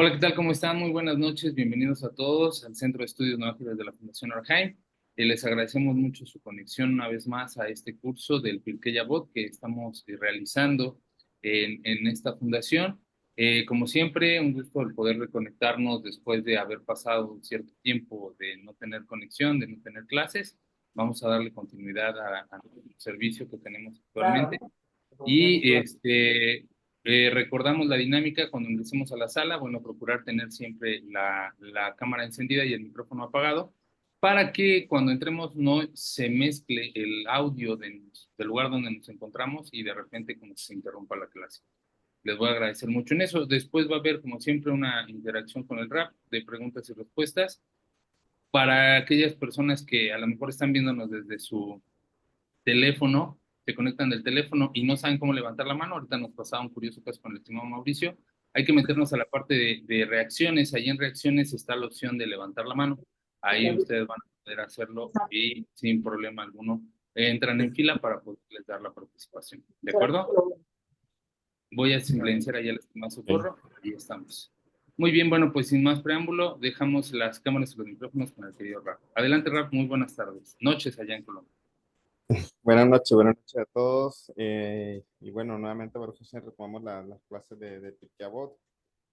Hola, ¿qué tal? ¿Cómo están? Muy buenas noches. Bienvenidos a todos al Centro de Estudios Neoágiles de la Fundación Orheim. Les agradecemos mucho su conexión una vez más a este curso del Pirkei Avot que estamos realizando en esta fundación. Como siempre, un gusto el poder reconectarnos después de haber pasado un cierto tiempo de no tener conexión, de no tener clases. Vamos a darle continuidad al servicio que tenemos actualmente. Y recordamos la dinámica cuando ingresemos a la sala, bueno, procurar tener siempre la cámara encendida y el micrófono apagado para que cuando entremos no se mezcle el audio del lugar donde nos encontramos y de repente como que se interrumpa la clase. Les voy a agradecer mucho en eso. Después va a haber, como siempre, una interacción con el rap de preguntas y respuestas para aquellas personas que a lo mejor están viéndonos desde su teléfono, se conectan del teléfono y no saben cómo levantar la mano. Ahorita nos pasaba un curioso caso con el estimado Mauricio. Hay que meternos a la parte de reacciones. Ahí en reacciones está la opción de levantar la mano. Ahí ustedes van a poder hacerlo y sin problema alguno entran en fila para poderles dar la participación. ¿De acuerdo? Voy a silenciar ahí al estimado Socorro. Ahí estamos. Muy bien, bueno, pues sin más preámbulo, dejamos las cámaras y los micrófonos con el querido Rap. Adelante, Rap, muy buenas tardes. Noches allá en Colombia. Buenas noches a todos. Y bueno, nuevamente, por eso retomamos las clases de Pirkei Avot.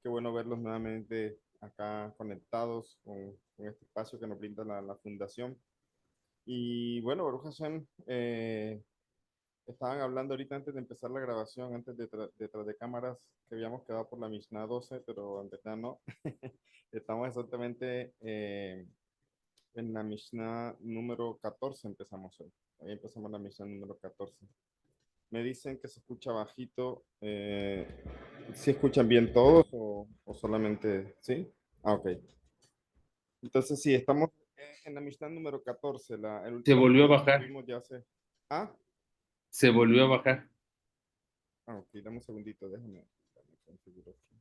Qué bueno verlos nuevamente acá conectados con este espacio que nos brinda la fundación. Y bueno, Baruch Hashem, estaban hablando ahorita antes de empezar la grabación, antes detrás de cámaras, que habíamos quedado por la Mishnah 12, pero en verdad no. Estamos exactamente en la Mishnah número 14 empezamos hoy. Hoy empezamos la Mishnah número 14. Me dicen que se escucha bajito. ¿Sí escuchan bien todos o solamente sí? Ah, ok. Entonces sí, estamos en la Mishnah número 14, el Se último volvió a estudio que bajar. tuvimos ya hace... Ah, Se volvió a bajar. ok, dame un segundito, déjame configurar aquí.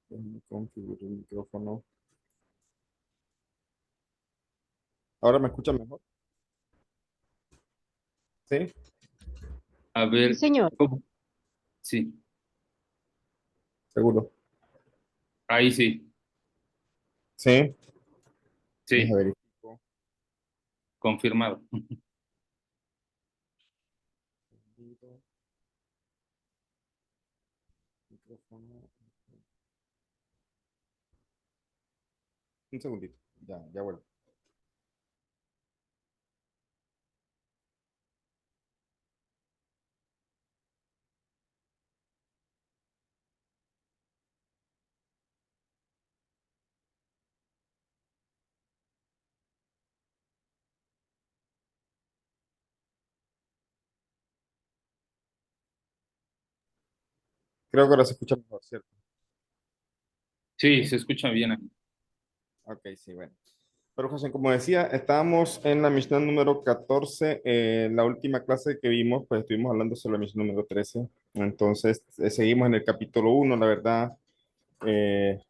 Déjame configurar el micrófono. ¿Ahora me escuchan mejor? ¿Sí? A Sí, ver, señor. ¿cómo? Sí, ¿Seguro? ahí sí, Sí. Déjame sí, verificar. confirmado. Micrófono. Un segundito, ya vuelvo. Creo que ahora se escucha mejor, ¿cierto? Sí, ¿Sí? se escucha bien ahí. Ok, sí, bueno. Pero José, como decía, estábamos en la Mishnah número 14. La última clase que vimos, pues estuvimos hablando sobre la Mishnah número 13. Entonces, seguimos en el capítulo 1, la verdad.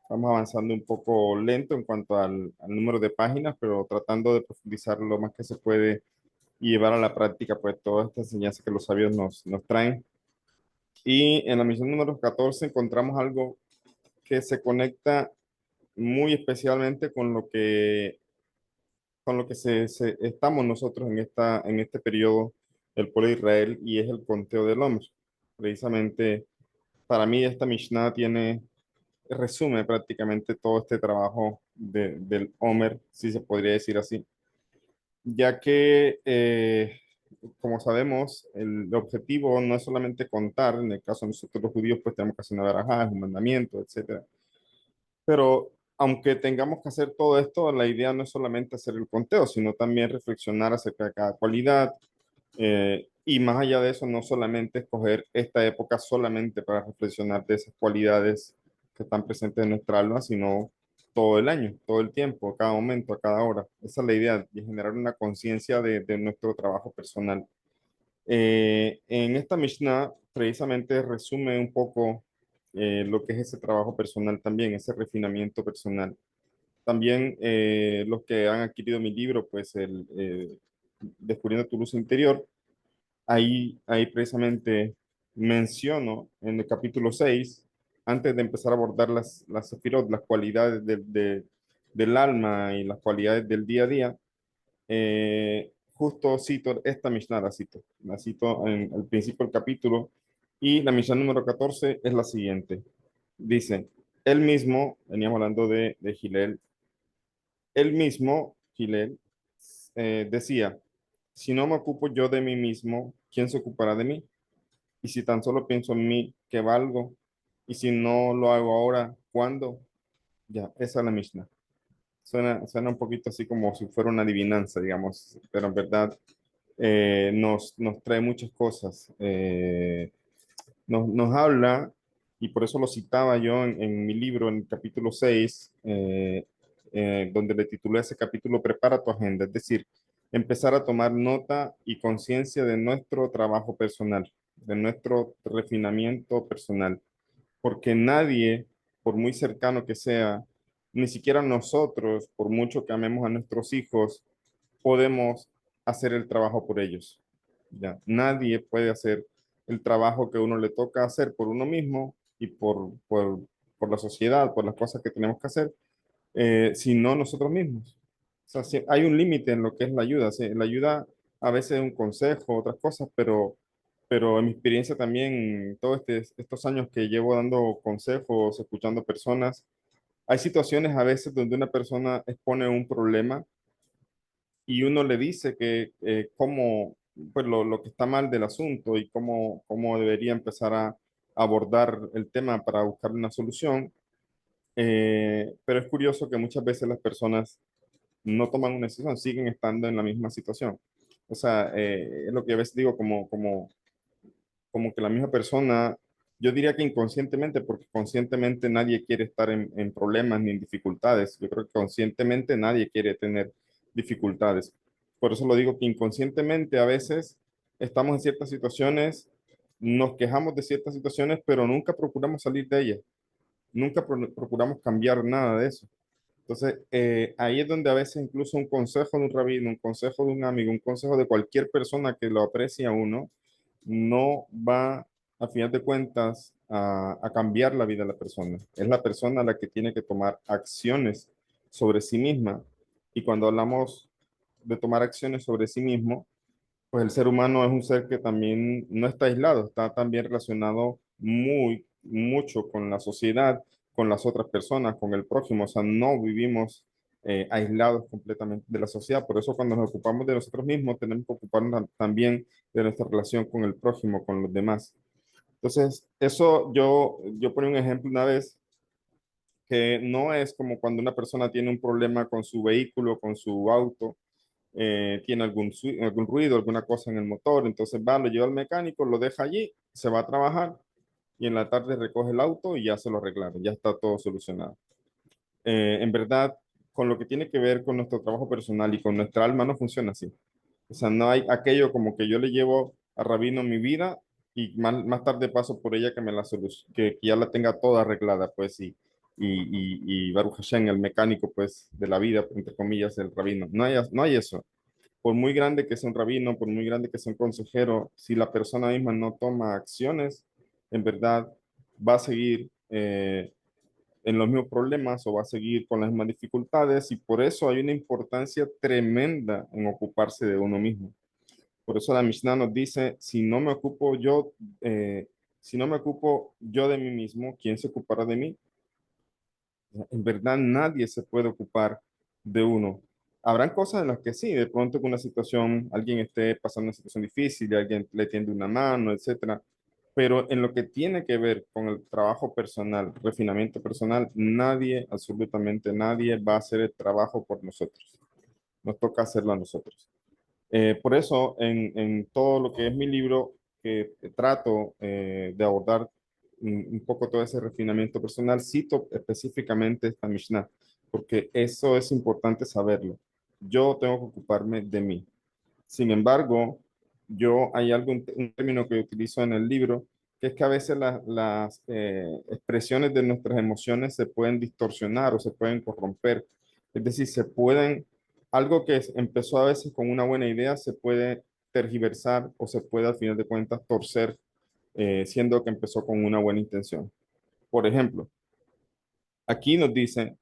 Vamos avanzando un poco lento en cuanto al número de páginas, pero tratando de profundizar lo más que se puede y llevar a la práctica, pues, toda esta enseñanza que los sabios nos traen. Y en la Mishnah número 14 encontramos algo que se conecta muy especialmente con lo que estamos nosotros en este periodo del pueblo de Israel y es el conteo del hombre. Precisamente para mí esta Mishnah resume prácticamente todo este trabajo del Homer, si se podría decir así, ya que, como sabemos, el objetivo no es solamente contar, en el caso de nosotros los judíos, pues tenemos que hacer una verajá, es un mandamiento, etcétera. Pero aunque tengamos que hacer todo esto, la idea no es solamente hacer el conteo, sino también reflexionar acerca de cada cualidad. Y más allá de eso, no solamente escoger esta época solamente para reflexionar de esas cualidades que están presentes en nuestra alma, sino todo el año, todo el tiempo, a cada momento, a cada hora. Esa es la idea, de generar una conciencia de nuestro trabajo personal. En esta Mishnah precisamente resume un poco lo que es ese trabajo personal también, ese refinamiento personal. También los que han adquirido mi libro, pues Descubriendo tu luz interior, ahí precisamente menciono en el capítulo 6 antes de empezar a abordar las sefirot, las cualidades del alma y las cualidades del día a día, justo cito esta Mishnah, la cito en el principio del capítulo, y la Mishnah número 14 es la siguiente. Dice, él mismo, veníamos hablando de Gilel, él mismo, Gilel, decía, si no me ocupo yo de mí mismo, ¿quién se ocupará de mí? Y si tan solo pienso en mí, ¿qué valgo? Y si no lo hago ahora, ¿cuándo? Ya, esa es la Mishnah. Suena un poquito así como si fuera una adivinanza, digamos, pero en verdad nos trae muchas cosas. Nos habla, y por eso lo citaba yo en mi libro, en el capítulo 6 donde le titulé ese capítulo Prepara tu agenda, es decir, empezar a tomar nota y conciencia de nuestro trabajo personal, de nuestro refinamiento personal, porque nadie, por muy cercano que sea, ni siquiera nosotros, por mucho que amemos a nuestros hijos, podemos hacer el trabajo por ellos. Ya, nadie puede hacer el trabajo que uno le toca hacer por uno mismo y por la sociedad, por las cosas que tenemos que hacer, sino nosotros mismos. O sea, sí, hay un límite en lo que es la ayuda. Sí, la ayuda a veces es un consejo, otras cosas, pero en mi experiencia también, todos estos años que llevo dando consejos, escuchando personas, hay situaciones a veces donde una persona expone un problema y uno le dice que cómo, pues lo que está mal del asunto y cómo debería empezar a abordar el tema para buscar una solución. Pero es curioso que muchas veces las personas no toman una decisión, siguen estando en la misma situación. O sea, es lo que a veces digo como que la misma persona, yo diría que inconscientemente, porque conscientemente nadie quiere estar en problemas ni en dificultades. Yo creo que conscientemente nadie quiere tener dificultades. Por eso lo digo que inconscientemente a veces estamos en ciertas situaciones, nos quejamos de ciertas situaciones, pero nunca procuramos salir de ellas, nunca procuramos cambiar nada de eso. Entonces, ahí es donde a veces incluso un consejo de un rabino, un consejo de un amigo, un consejo de cualquier persona que lo aprecie a uno, no va, a final de cuentas, a cambiar la vida de la persona. Es la persona la que tiene que tomar acciones sobre sí misma. Y cuando hablamos de tomar acciones sobre sí mismo, pues el ser humano es un ser que también no está aislado, está también relacionado mucho con la sociedad, con las otras personas, con el prójimo. O sea, no vivimos aislados completamente de la sociedad. Por eso cuando nos ocupamos de nosotros mismos, tenemos que ocuparnos también de nuestra relación con el prójimo, con los demás. Entonces, eso yo ponía un ejemplo una vez que no es como cuando una persona tiene un problema con su vehículo, con su auto, tiene algún ruido, alguna cosa en el motor, entonces va, lo lleva al mecánico, lo deja allí, se va a trabajar y en la tarde recoge el auto y ya se lo arreglaron, ya está todo solucionado. En verdad, con lo que tiene que ver con nuestro trabajo personal y con nuestra alma no funciona así. O sea, no hay aquello como que yo le llevo a Rabino mi vida y más tarde paso por ella que me la que ya la tenga toda arreglada, pues, y Baruch Hashem, el mecánico, pues, de la vida, entre comillas, el Rabino. No hay eso. Por muy grande que sea un rabino, por muy grande que sea un consejero, si la persona misma no toma acciones, en verdad va a seguir en los mismos problemas o va a seguir con las mismas dificultades y por eso hay una importancia tremenda en ocuparse de uno mismo. Por eso la Mishnah nos dice, si no me ocupo yo de mí mismo, ¿quién se ocupará de mí? En verdad nadie se puede ocupar de uno. Habrán cosas en las que sí, de pronto con una situación, alguien esté pasando una situación difícil y alguien le tiende una mano, etcétera. Pero en lo que tiene que ver con el trabajo personal, refinamiento personal, nadie, absolutamente nadie va a hacer el trabajo por nosotros. Nos toca hacerlo a nosotros. Por eso, en todo lo que es mi libro, que trato de abordar un poco todo ese refinamiento personal, cito específicamente esta Mishnah, porque eso es importante saberlo. Yo tengo que ocuparme de mí. Sin embargo, hay un término que utilizo en el libro, que es que a veces las expresiones de nuestras emociones se pueden distorsionar o se pueden corromper. Es decir, algo que empezó a veces con una buena idea se puede tergiversar o se puede al final de cuentas torcer, siendo que empezó con una buena intención. Por ejemplo, aquí nos dice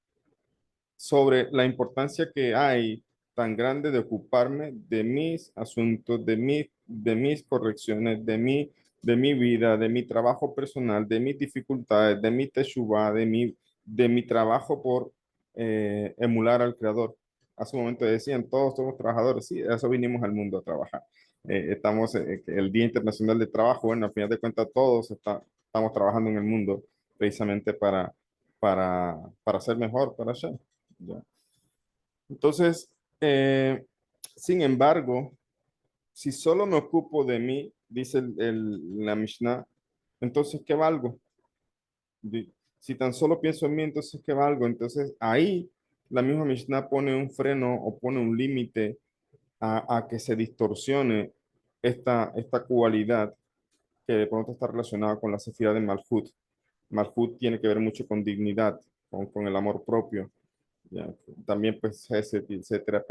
sobre la importancia que hay tan grande de ocuparme de mis asuntos, de mis correcciones, de mi vida, de mi trabajo personal, de mis dificultades, de mi teshuvá, de mi trabajo por emular al Creador. Hace un momento decían, todos somos trabajadores, sí, a eso vinimos al mundo a trabajar. Estamos, el Día Internacional de Trabajo, bueno, al final de cuentas estamos trabajando en el mundo precisamente para ser mejor, para ser. ¿Ya? Entonces, sin embargo, si solo me ocupo de mí, dice la Mishnah, entonces, ¿qué valgo? Si tan solo pienso en mí, entonces, ¿qué valgo? Entonces, ahí la misma Mishnah pone un freno o pone un límite a que se distorsione esta cualidad que de pronto está relacionada con la sefira de Malhut. Malhut tiene que ver mucho con dignidad, con el amor propio. ¿Ya? También pues Hesed, etcétera,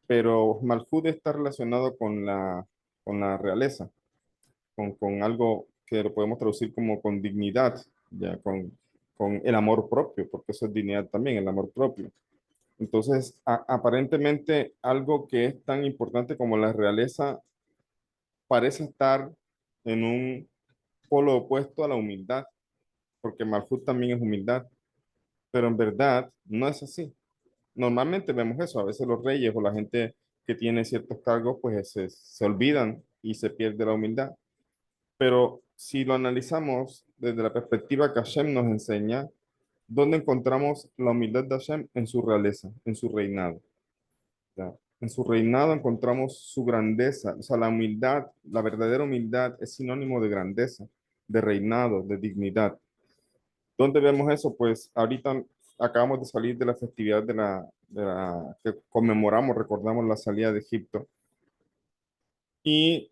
pero Malhud está relacionado con la realeza, con algo que lo podemos traducir como con dignidad, ya con el amor propio, porque eso es dignidad también, el amor propio. Entonces, aparentemente algo que es tan importante como la realeza parece estar en un polo opuesto a la humildad, porque Malhud también es humildad, pero en verdad no es así. Normalmente vemos eso, a veces los reyes o la gente que tiene ciertos cargos pues se olvidan y se pierde la humildad. Pero si lo analizamos desde la perspectiva que Hashem nos enseña, ¿dónde encontramos la humildad de Hashem? En su realeza, en su reinado. ¿Ya? En su reinado encontramos su grandeza, o sea, la humildad, la verdadera humildad es sinónimo de grandeza, de reinado, de dignidad. ¿Dónde vemos eso? Pues ahorita acabamos de salir de la festividad que conmemoramos, recordamos la salida de Egipto. Y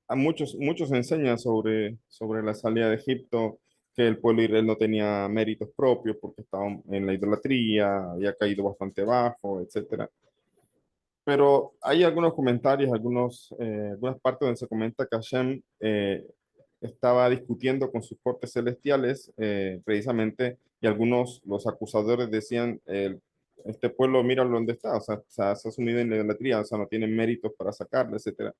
a muchos enseñan sobre la salida de Egipto, que el pueblo de Israel no tenía méritos propios porque estaba en la idolatría, había caído bastante bajo, etcétera. Pero hay algunos comentarios, algunas partes donde se comenta que Hashem estaba discutiendo con sus cortes celestiales, precisamente, y algunos, los acusadores decían, este pueblo, míralo donde está, o sea, se ha sumido en la idolatría, o sea, no tienen méritos para sacarle, etcétera.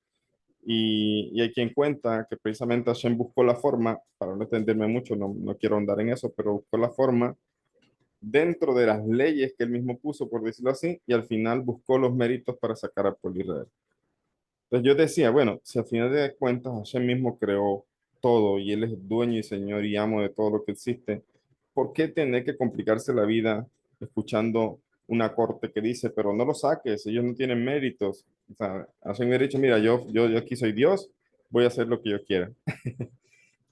Y hay quien cuenta que precisamente Hashem buscó la forma, para no extenderme mucho, no quiero andar en eso, pero buscó la forma dentro de las leyes que él mismo puso, por decirlo así, y al final buscó los méritos para sacar al pueblo de Israel. Entonces yo decía, bueno, si al final de cuentas Hashem mismo creó todo y Él es dueño y señor y amo de todo lo que existe, ¿por qué tener que complicarse la vida escuchando una corte que dice, pero no lo saques, ellos no tienen méritos? O sea, Hashem me ha dicho, mira, yo aquí soy Dios, voy a hacer lo que yo quiera.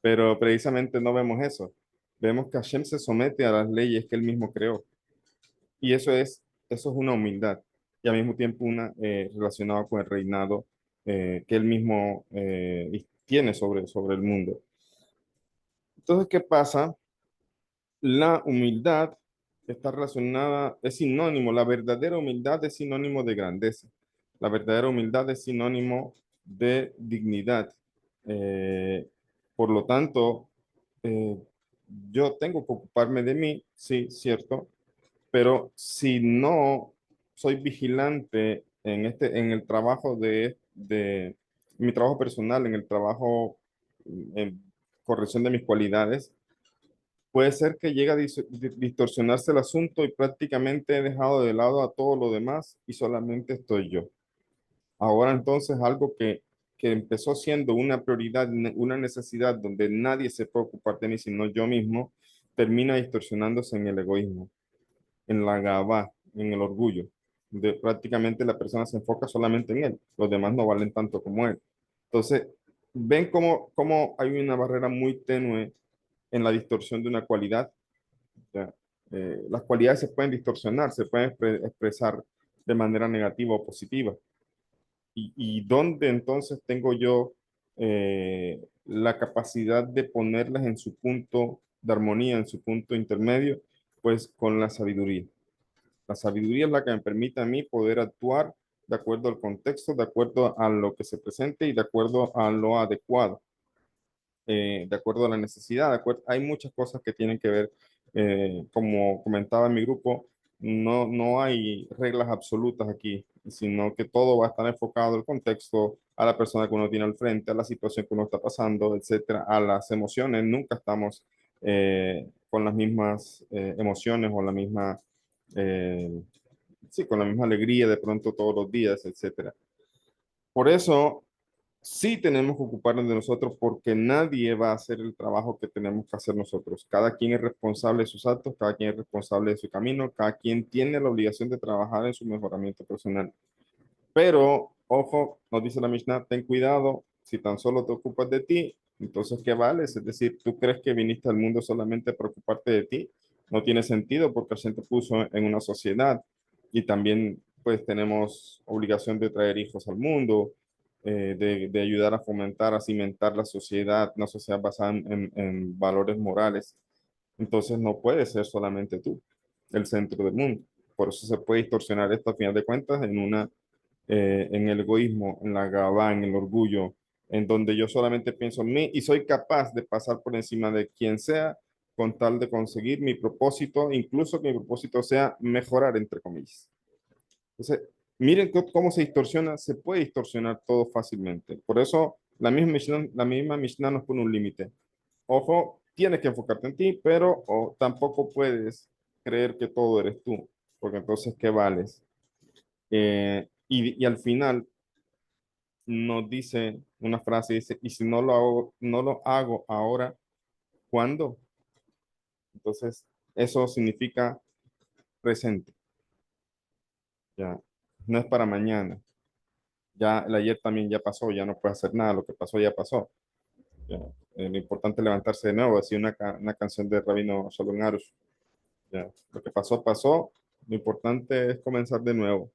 Pero precisamente no vemos eso. Vemos que Hashem se somete a las leyes que Él mismo creó. Y eso es una humildad y al mismo tiempo una relacionada con el reinado que él mismo tiene sobre el mundo. Entonces, ¿qué pasa? La humildad está relacionada, es sinónimo, la verdadera humildad es sinónimo de grandeza. La verdadera humildad es sinónimo de dignidad. Eh, por lo tanto, eh, yo tengo que ocuparme de mí, sí, cierto, pero si no soy vigilante en el trabajo de mi trabajo personal, en el trabajo en corrección de mis cualidades, puede ser que llegue a distorsionarse el asunto y prácticamente he dejado de lado a todo lo demás y solamente estoy yo. Ahora entonces algo que empezó siendo una prioridad, una necesidad donde nadie se puede ocupar de mí sino yo mismo, termina distorsionándose en el egoísmo, en la gabá, en el orgullo. De prácticamente la persona se enfoca solamente en él, los demás no valen tanto como él. Entonces, ven cómo hay una barrera muy tenue en la distorsión de una cualidad. O sea, las cualidades se pueden distorsionar, se pueden expresar de manera negativa o positiva. Y dónde entonces tengo yo la capacidad de ponerlas en su punto de armonía, en su punto intermedio, pues con la sabiduría. La sabiduría es la que me permite a mí poder actuar de acuerdo al contexto, de acuerdo a lo que se presente y de acuerdo a lo adecuado. de acuerdo a la necesidad. Hay muchas cosas que tienen que ver, como comentaba en mi grupo, no hay reglas absolutas aquí, sino que todo va a estar enfocado al contexto, a la persona que uno tiene al frente, a la situación que uno está pasando, etcétera, a las emociones. Nunca estamos con las mismas emociones o la misma, eh, sí, con la misma alegría de pronto todos los días, etcétera. Por eso sí tenemos que ocuparnos de nosotros porque nadie va a hacer el trabajo que tenemos que hacer nosotros. Cada quien es responsable de sus actos, cada quien es responsable de su camino, cada quien tiene la obligación de trabajar en su mejoramiento personal. Pero, ojo, nos dice la Mishnah, ten cuidado, si tan solo te ocupas de ti, entonces ¿qué vales? Es decir, tú crees que viniste al mundo solamente a preocuparte de ti. No tiene sentido porque el te puso en una sociedad y también pues tenemos obligación de traer hijos al mundo, de ayudar a fomentar, a cimentar la sociedad, una sociedad basada en valores morales. Entonces no puede ser solamente tú el centro del mundo. Por eso se puede distorsionar esto a final de cuentas en el egoísmo, en la gabá, en el orgullo, en donde yo solamente pienso en mí y soy capaz de pasar por encima de quien sea con tal de conseguir mi propósito, incluso que mi propósito sea mejorar, entre comillas. Entonces, miren cómo se distorsiona, se puede distorsionar todo fácilmente. Por eso la misma Mishnah nos pone un límite. Ojo, tienes que enfocarte en ti, pero tampoco puedes creer que todo eres tú, porque entonces, ¿qué vales? Y al final nos dice una frase, dice, y si no lo hago ahora, ¿cuándo? Entonces, eso significa presente, ya, no es para mañana. Ya el ayer también ya pasó, ya no puedes hacer nada, lo que pasó ya pasó. Ya. Lo importante es levantarse de nuevo, decir una canción de Rabino Shalom Arush. Ya. Lo que pasó, pasó. Lo importante es comenzar de nuevo.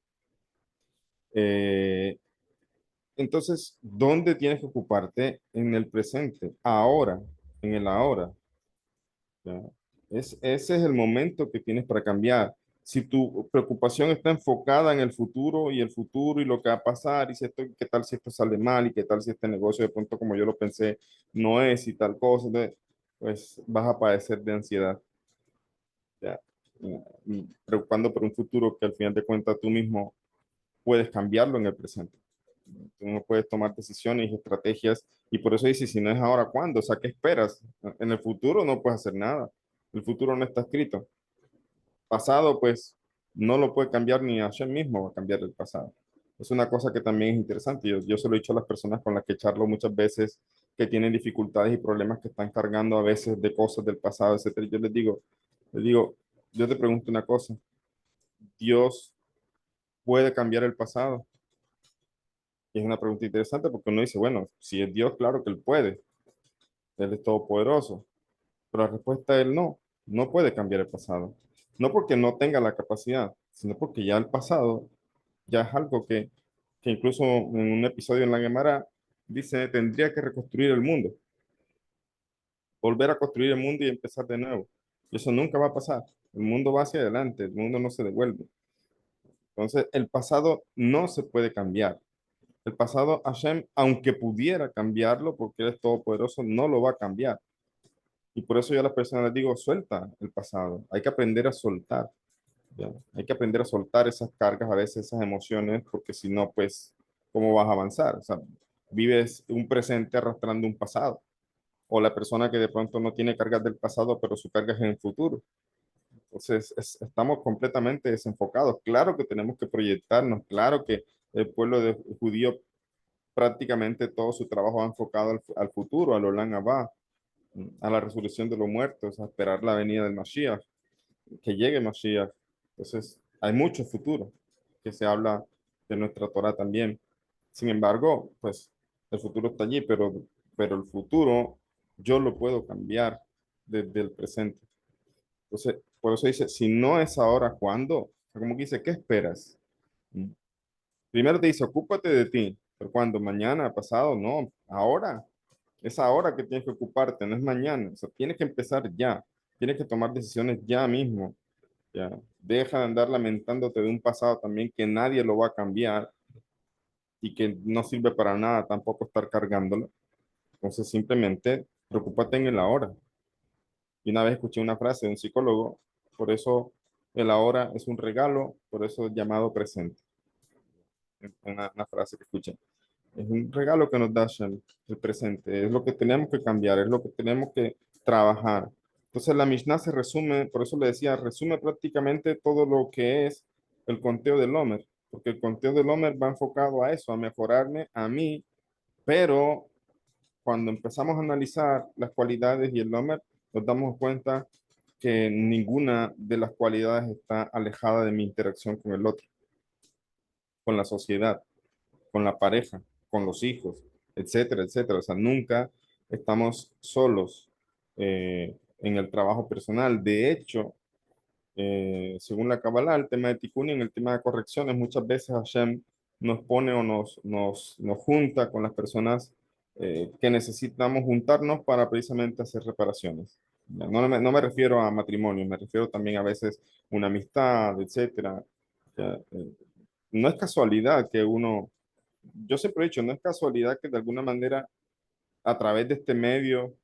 Eh, entonces, ¿dónde tienes que ocuparte? En el presente, ahora, en el ahora. ¿Ya? Ese es el momento que tienes para cambiar. Si tu preocupación está enfocada en el futuro y el futuro y lo que va a pasar, y si esto, qué tal si esto sale mal y qué tal si este negocio de pronto como yo lo pensé no es y tal cosa, entonces, pues vas a padecer de ansiedad, ¿ya? Y preocupando por un futuro que al final de cuentas tú mismo puedes cambiarlo en el presente. Tú no puedes tomar decisiones y estrategias y por eso dice, si no es ahora, ¿cuándo? O sea, ¿qué esperas? En el futuro no puedes hacer nada. El futuro no está escrito. Pasado, pues, no lo puede cambiar ni Hashem mismo va a cambiar el pasado. Es una cosa que también es interesante. Yo se lo he dicho a las personas con las que charlo muchas veces que tienen dificultades y problemas que están cargando a veces de cosas del pasado, etcétera. Yo les digo, yo te pregunto una cosa. ¿Dios puede cambiar el pasado? Y es una pregunta interesante porque uno dice, bueno, si es Dios, claro que Él puede. Él es todopoderoso. Pero la respuesta es no, no puede cambiar el pasado. No porque no tenga la capacidad, sino porque ya el pasado ya es algo que incluso en un episodio en la Gemara dice, tendría que reconstruir el mundo, volver a construir el mundo y empezar de nuevo. Y eso nunca va a pasar. El mundo va hacia adelante, el mundo no se devuelve. Entonces, el pasado no se puede cambiar. El pasado, Hashem, aunque pudiera cambiarlo, porque Él es todopoderoso, no lo va a cambiar. Y por eso yo a las personas les digo, suelta el pasado. Hay que aprender a soltar. ¿Ya? Hay que aprender a soltar esas cargas, a veces esas emociones, porque si no, pues, ¿cómo vas a avanzar? O sea, vives un presente arrastrando un pasado. O la persona que de pronto no tiene cargas del pasado, pero su carga es en el futuro. Entonces, estamos completamente desenfocados. Claro que tenemos que proyectarnos, claro que el pueblo judío prácticamente todo su trabajo va enfocado al futuro, al Olam Abba, a la resurrección de los muertos, a esperar la venida del Mashiach, que llegue Mashiach. Entonces, hay mucho futuro que se habla de nuestra Torah también. Sin embargo, pues el futuro está allí, pero el futuro yo lo puedo cambiar desde el presente. Entonces, por eso dice, si no es ahora, ¿cuándo? O sea, como que dice, ¿qué esperas? ¿Mm? Primero te dice, ocúpate de ti, pero cuando mañana, pasado, no, ahora. Es ahora que tienes que ocuparte, no es mañana. O sea, tienes que empezar ya. Tienes que tomar decisiones ya mismo. Ya. Deja de andar lamentándote de un pasado también que nadie lo va a cambiar y que no sirve para nada tampoco estar cargándolo. Entonces, simplemente preocúpate en el ahora. Y una vez escuché una frase de un psicólogo, por eso el ahora es un regalo, por eso es llamado presente. Una frase que escuché. Es un regalo que nos da Hashem, el presente. Es lo que tenemos que cambiar, es lo que tenemos que trabajar. Entonces la Mishnah se resume, por eso le decía, resume prácticamente todo lo que es el conteo del Homer, porque el conteo del Homer va enfocado a eso, a mejorarme a mí, pero cuando empezamos a analizar las cualidades y el Homer, nos damos cuenta que ninguna de las cualidades está alejada de mi interacción con el otro, con la sociedad, con la pareja, con los hijos, etcétera, etcétera. O sea, nunca estamos solos en el trabajo personal. De hecho, según la Kabbalah, el tema de Tikkun, en el tema de correcciones, muchas veces Hashem nos pone o nos junta con las personas que necesitamos juntarnos para precisamente hacer reparaciones. No me refiero a matrimonio, me refiero también a veces una amistad, etcétera. O sea, no es casualidad que uno, yo siempre he dicho, no es casualidad que de alguna manera a través de este medio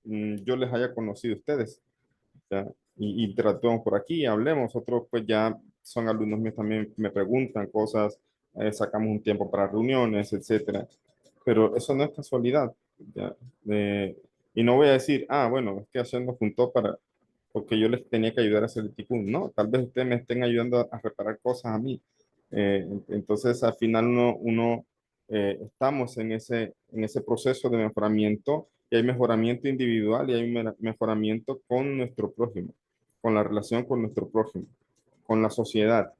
yo les haya conocido a ustedes, ¿ya? Y interactuamos por aquí, hablemos, otros pues ya son alumnos míos también, me preguntan cosas, sacamos un tiempo para reuniones, etcétera. Pero eso no es casualidad, ¿ya? Eh, y no voy a decir, ah, bueno, es que Hashem nos juntó para, porque yo les tenía que ayudar a hacer el tikkun. No, tal vez ustedes me estén ayudando a reparar cosas a mí. Entonces, al final estamos en ese proceso de mejoramiento y hay mejoramiento individual y hay mejoramiento con nuestro prójimo, con la relación con nuestro prójimo, con la sociedad.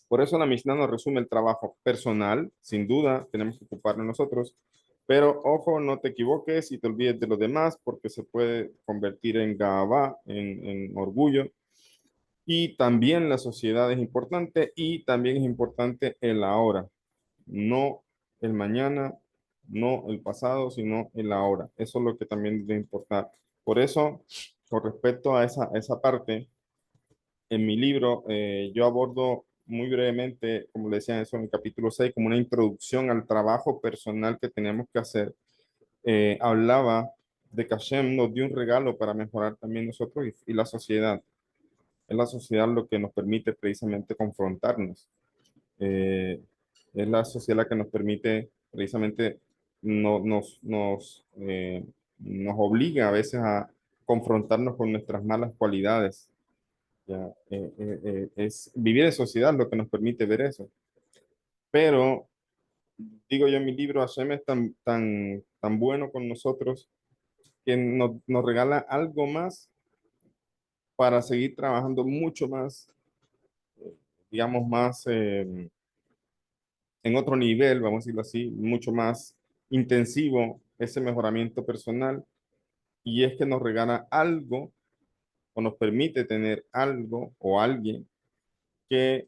Por eso la Mishnah nos resume el trabajo personal, sin duda, tenemos que ocuparnos nosotros, pero ojo, no te equivoques y te olvides de los demás porque se puede convertir en gabá, en orgullo. Y también la sociedad es importante y también es importante el ahora, no el mañana, no el pasado, sino el ahora. Eso es lo que también debe importar. Por eso, con respecto a esa parte, en mi libro yo abordo muy brevemente, como le decía eso en el capítulo 6 como una introducción al trabajo personal que tenemos que hacer. Hablaba de que Hashem nos dio un regalo para mejorar también nosotros y la sociedad. Es la sociedad lo que nos permite precisamente confrontarnos. Eh, es la sociedad la que nos permite precisamente, nos obliga a veces a confrontarnos con nuestras malas cualidades. Ya, es vivir en sociedad lo que nos permite ver eso. Pero digo yo en mi libro, Hashem es tan bueno con nosotros que nos regala algo más para seguir trabajando mucho más, digamos, más en otro nivel, vamos a decirlo así, mucho más intensivo ese mejoramiento personal. Y es que nos regala algo o nos permite tener algo o alguien que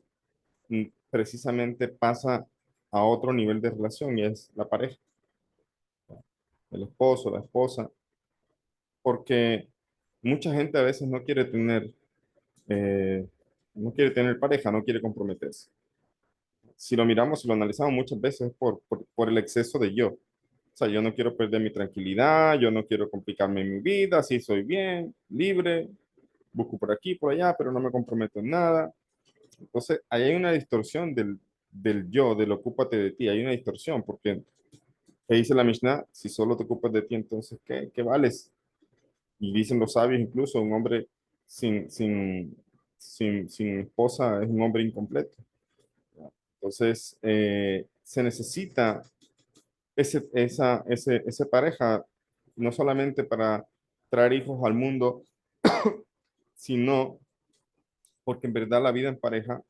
precisamente pasa a otro nivel de relación y es la pareja, el esposo, la esposa, porque mucha gente a veces eh, no quiere tener pareja, no quiere comprometerse. Si lo miramos y lo analizamos muchas veces es por el exceso de yo. O sea, yo no quiero perder mi tranquilidad, yo no quiero complicarme mi vida, así soy bien, libre, busco por aquí, por allá, pero no me comprometo en nada. Entonces, ahí hay una distorsión del yo, del ocúpate de ti, hay una distorsión, porque ¿qué dice la Mishnah? Si solo te ocupas de ti, entonces, ¿qué vales? Y dicen los sabios incluso, un hombre sin, sin, sin esposa es un hombre incompleto. Entonces, se necesita ese pareja, no solamente para traer hijos al mundo, sino porque en verdad la vida en pareja,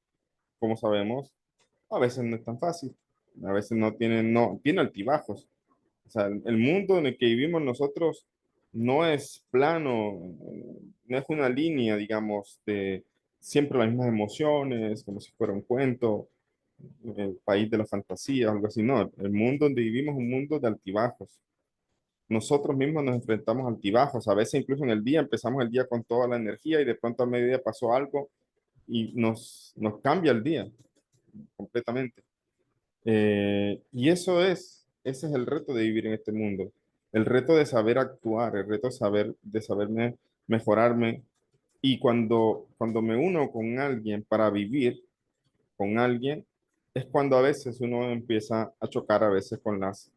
como sabemos, a veces no es tan fácil. A veces no tiene altibajos. O sea, el mundo en el que vivimos nosotros no es plano, no es una línea, digamos, de siempre las mismas emociones, como si fuera un cuento, el país de la fantasía, algo así. No, el mundo donde vivimos es un mundo de altibajos. Nosotros mismos nos enfrentamos a altibajos. A veces incluso en el día empezamos el día con toda la energía y de pronto a mediodía pasó algo y nos cambia el día completamente. Y ese es el reto de vivir en este mundo. el reto de saber actuar, el reto de saberme mejorarme. Y cuando me uno con alguien para vivir con alguien, es cuando a veces uno empieza a chocar a veces con los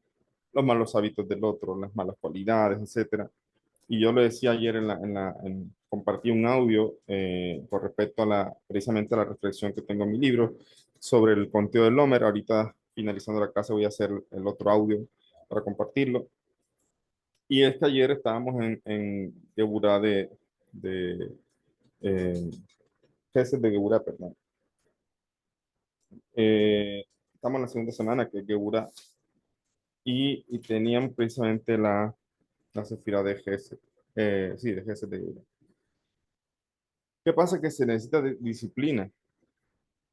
malos hábitos del otro, las malas cualidades, etcétera. Y yo lo decía ayer compartí un audio con respecto a precisamente a la reflexión que tengo en mi libro sobre el conteo del Homer. Ahorita, finalizando la clase, voy a hacer el otro audio para compartirlo. Y es que ayer estábamos en Geburá de eh, Gesed de Geburá, perdón. Estamos en la segunda semana que es Geburá y teníamos precisamente la Sefirá de Gesed. Sí, de Gesed de Geburá. ¿Qué pasa? Que se necesita disciplina.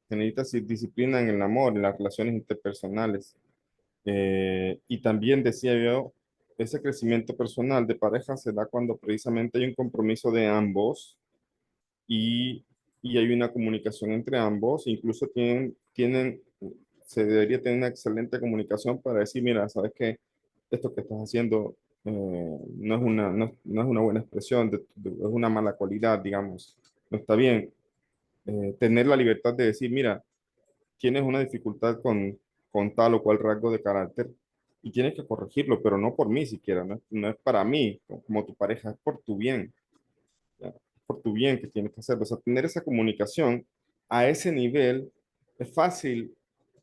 Se necesita disciplina en el amor, en las relaciones interpersonales. Y también decía yo, ese crecimiento personal de pareja se da cuando precisamente hay un compromiso de ambos y, y hay una comunicación entre ambos. Incluso se debería tener una excelente comunicación para decir, mira, sabes que esto que estás haciendo no es una buena expresión, es una mala cualidad, digamos, no está bien. Tener la libertad de decir, mira, tienes una dificultad con tal o cual rasgo de carácter y tienes que corregirlo, pero no por mí siquiera, no es para mí como tu pareja, es por tu bien, ¿ya? Por tu bien que tienes que hacerlo. O sea, tener esa comunicación a ese nivel es fácil,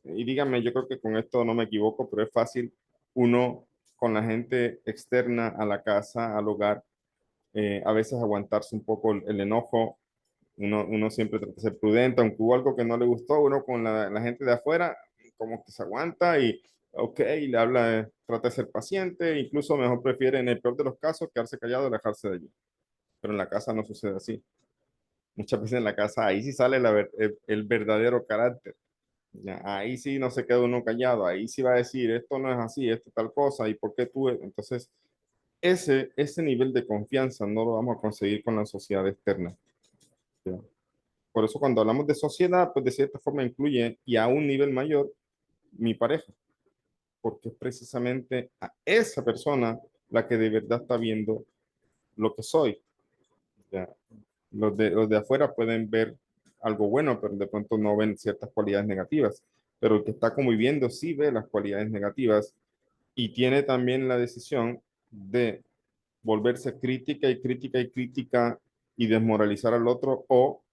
y dígame, yo creo que con esto no me equivoco, pero es fácil uno con la gente externa a la casa, al hogar, a veces aguantarse un poco el enojo. Uno siempre trata de ser prudente, aunque hubo algo que no le gustó, uno con la gente de afuera como que se aguanta y, ok, y le habla, trata de ser paciente, incluso mejor prefiere en el peor de los casos quedarse callado y alejarse de allí. Pero en la casa no sucede así. Muchas veces en la casa ahí sí sale el verdadero carácter. ¿Ya? Ahí sí no se queda uno callado, ahí sí va a decir, esto no es así, esto tal cosa, y por qué tú. Entonces, ese nivel de confianza no lo vamos a conseguir con la sociedad externa. ¿Ya? Por eso cuando hablamos de sociedad, pues de cierta forma incluye y a un nivel mayor mi pareja, porque es precisamente a esa persona la que de verdad está viendo lo que soy. ¿Ya? Los de afuera pueden ver algo bueno, pero de pronto no ven ciertas cualidades negativas. Pero el que está conviviendo sí ve las cualidades negativas y tiene también la decisión de volverse crítica y crítica y crítica y desmoralizar al otro o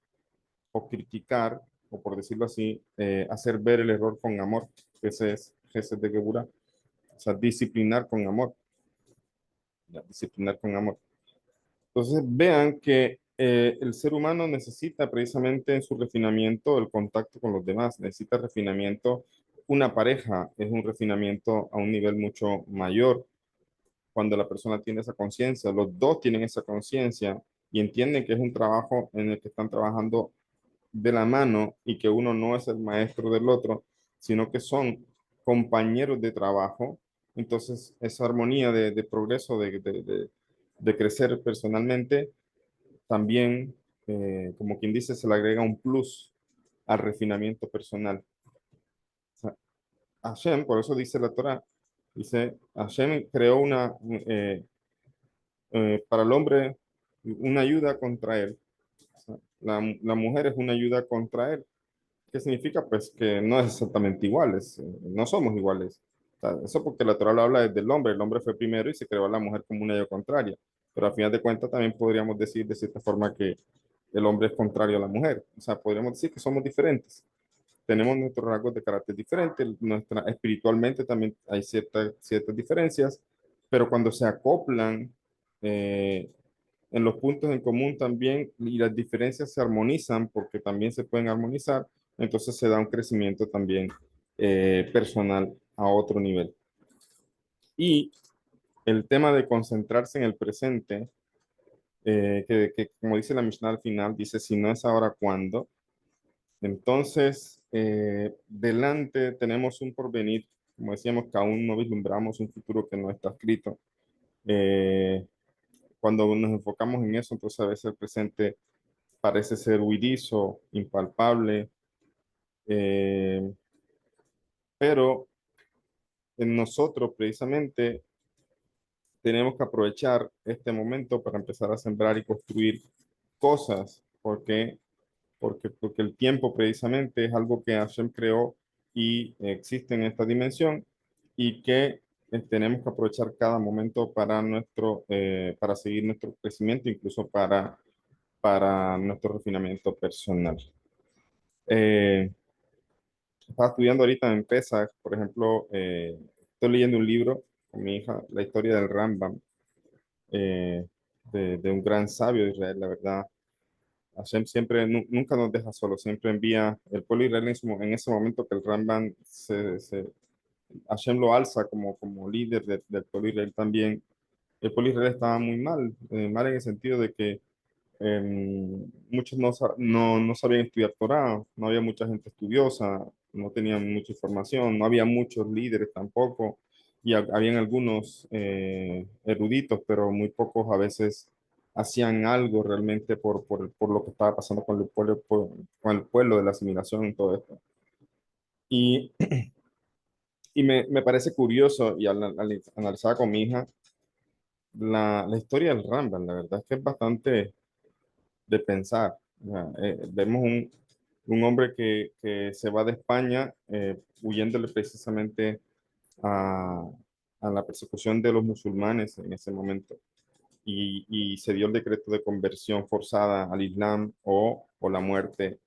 criticar, o por decirlo así, hacer ver el error con amor. Ese es Jesús de Geburah. O sea, disciplinar con amor. Ya, disciplinar con amor. Entonces, vean que el ser humano necesita precisamente en su refinamiento el contacto con los demás, necesita refinamiento. Una pareja es un refinamiento a un nivel mucho mayor cuando la persona tiene esa conciencia, los dos tienen esa conciencia y entienden que es un trabajo en el que están trabajando de la mano y que uno no es el maestro del otro, sino que son compañeros de trabajo. Entonces, esa armonía de progreso, de crecer personalmente, también, como quien dice, se le agrega un plus al refinamiento personal. O sea, Hashem, por eso dice la Torah, dice, Hashem creó para el hombre una ayuda contra él. O sea, la mujer es una ayuda contra él. ¿Qué significa? Pues que no es exactamente iguales, no somos iguales. O sea, eso porque la Torah lo habla desde el hombre fue primero y se creó a la mujer como una ayuda contraria. Pero a final de cuentas también podríamos decir de cierta forma que el hombre es contrario a la mujer. O sea, podríamos decir que somos diferentes. Tenemos nuestros rasgos de carácter diferentes, espiritualmente también hay ciertas diferencias, pero cuando se acoplan eh, en los puntos en común también y las diferencias se armonizan porque también se pueden armonizar, entonces se da un crecimiento también personal a otro nivel. Y el tema de concentrarse en el presente, que como dice la Mishnah al final, dice, si no es ahora, ¿cuándo? Entonces, delante tenemos un porvenir, como decíamos, que aún no vislumbramos un futuro que no está escrito. Eh, Cuando nos enfocamos en eso, entonces a veces el presente parece ser huidizo, impalpable, eh, pero en nosotros precisamente tenemos que aprovechar este momento para empezar a sembrar y construir cosas, porque el tiempo precisamente es algo que Hashem creó y existe en esta dimensión y que tenemos que aprovechar cada momento para para seguir nuestro crecimiento, incluso para nuestro refinamiento personal. Eh, Estaba estudiando ahorita en Pesach, por ejemplo, estoy leyendo un libro con mi hija, la historia del Rambam, eh, de un gran sabio de Israel, la verdad. Hashem siempre, nunca nos deja solos, siempre envía el pueblo israelí en ese momento que el Rambam Hashem lo alza como líder del pueblo israelí también. El pueblo israelí estaba muy mal, mal en el sentido de que muchos no sabían estudiar Torah, no había mucha gente estudiosa, no tenían mucha información, no había muchos líderes tampoco, y habían algunos eruditos, pero muy pocos a veces hacían algo realmente por lo que estaba pasando con el pueblo, con el pueblo de la asimilación y todo esto. Y, y me parece curioso, y al analizar con mi hija, la historia del Rambam, la verdad es que es bastante de pensar. O sea, vemos un hombre que se va de España huyéndole precisamente a, a la persecución de los musulmanes en ese momento. Y se dio el decreto de conversión forzada al Islam o la muerte,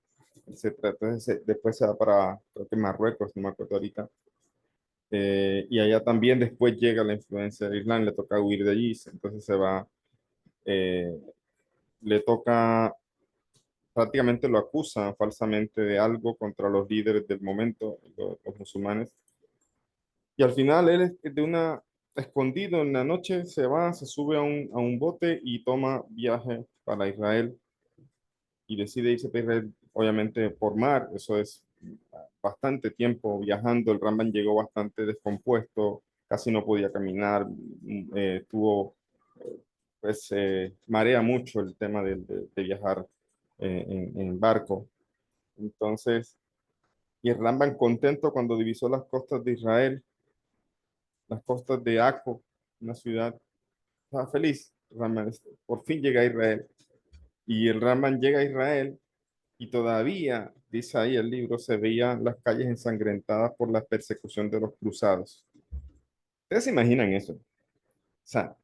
etcétera. Entonces, después se va para, creo que Marruecos, no me acuerdo ahorita. Y allá también después llega la influencia del Islam, le toca huir de allí, entonces se va, eh, le toca prácticamente lo acusan falsamente de algo contra los líderes del momento, los musulmanes. Y al final él es escondido en la noche, se va, se sube a un bote y toma viaje para Israel y decide irse para Israel, obviamente por mar. Eso es bastante tiempo viajando. El Ramban llegó bastante descompuesto, casi no podía caminar, tuvo, pues, marea mucho el tema de viajar en barco. Entonces, y el Rambam contento cuando divisó las costas de Israel, las costas de Acco, una ciudad, estaba feliz. Rambam, por fin llega a Israel. Y el Rambam llega a Israel y todavía, dice ahí el libro, se veían las calles ensangrentadas por la persecución de los cruzados. ¿Ustedes se imaginan eso? O sea,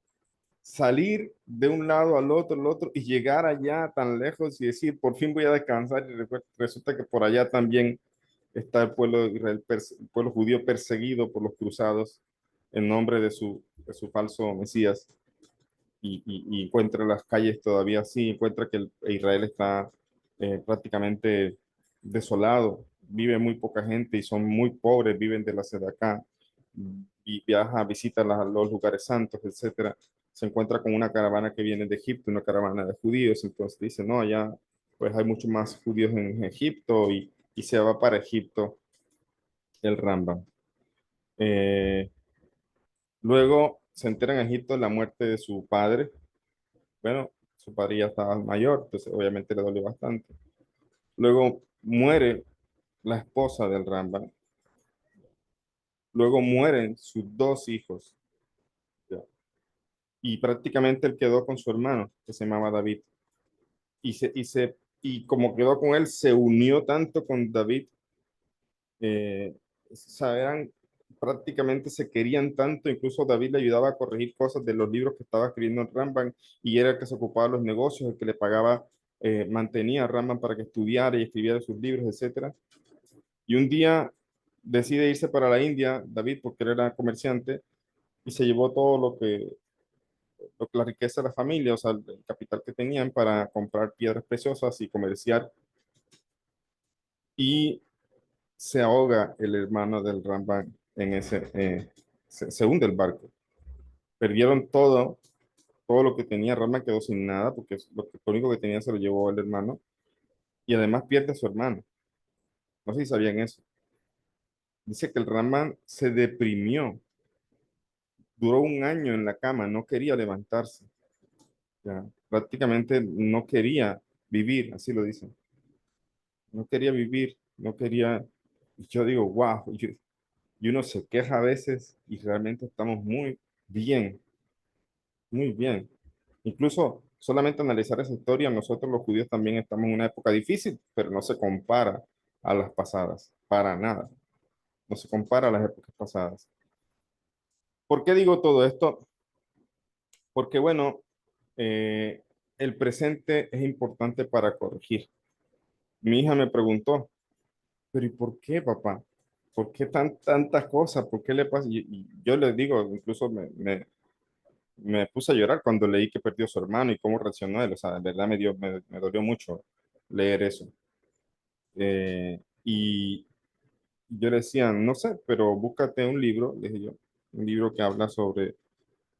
salir de un lado al otro y llegar allá tan lejos y decir, por fin voy a descansar y resulta que por allá también está el pueblo de Israel, el pueblo judío perseguido por los cruzados en nombre de su falso Mesías y encuentra las calles todavía así, encuentra que Israel está prácticamente desolado, vive muy poca gente y son muy pobres, viven de la acá y viaja, visita los lugares santos, etcétera. Se encuentra con una caravana que viene de Egipto, una caravana de judíos, entonces dice, no, allá pues hay muchos más judíos en Egipto y se va para Egipto el Rambam. Eh, Luego se entera en Egipto de la muerte de su padre. Bueno, su padre ya estaba mayor, entonces obviamente le dolió bastante. Luego muere la esposa del Rambam. Luego mueren sus dos hijos. ¿Ya? Y prácticamente él quedó con su hermano, que se llamaba David. Y como quedó con él, se unió tanto con David, eh, eran, prácticamente se querían tanto, incluso David le ayudaba a corregir cosas de los libros que estaba escribiendo en Rambam y era el que se ocupaba de los negocios, el que le pagaba, mantenía a Rambam para que estudiara y escribiera sus libros, etcétera. Y un día decide irse para la India, David, porque él era comerciante, y se llevó todo la riqueza de la familia, o sea, el capital que tenían para comprar piedras preciosas y comerciar. Y se ahoga el hermano del Rambam en se hunde el barco. Perdieron todo lo que tenía. Rambam quedó sin nada porque lo único que tenía se lo llevó el hermano y además pierde a su hermano. No sé si sabían eso. Dice que el Rambam se deprimió, duró un año en la cama, no quería levantarse, ya. Prácticamente no quería vivir, así lo dicen. No quería vivir, no quería. Y yo digo, wow, y uno se queja a veces y realmente estamos muy bien. Muy bien. Incluso solamente analizar esa historia, nosotros los judíos también estamos en una época difícil, pero no se compara a las pasadas, para nada. No se compara a las épocas pasadas. ¿Por qué digo todo esto? Porque, bueno, eh, el presente es importante para corregir. Mi hija me preguntó, pero ¿y por qué, papá? ¿Por qué tantas cosas? ¿Por qué le pasa? Y yo le digo, incluso me puse a llorar cuando leí que perdió a su hermano y cómo reaccionó él. O sea, de verdad me dolió mucho leer eso. Y yo le decía, no sé, pero búscate un libro, le dije yo, un libro que habla sobre,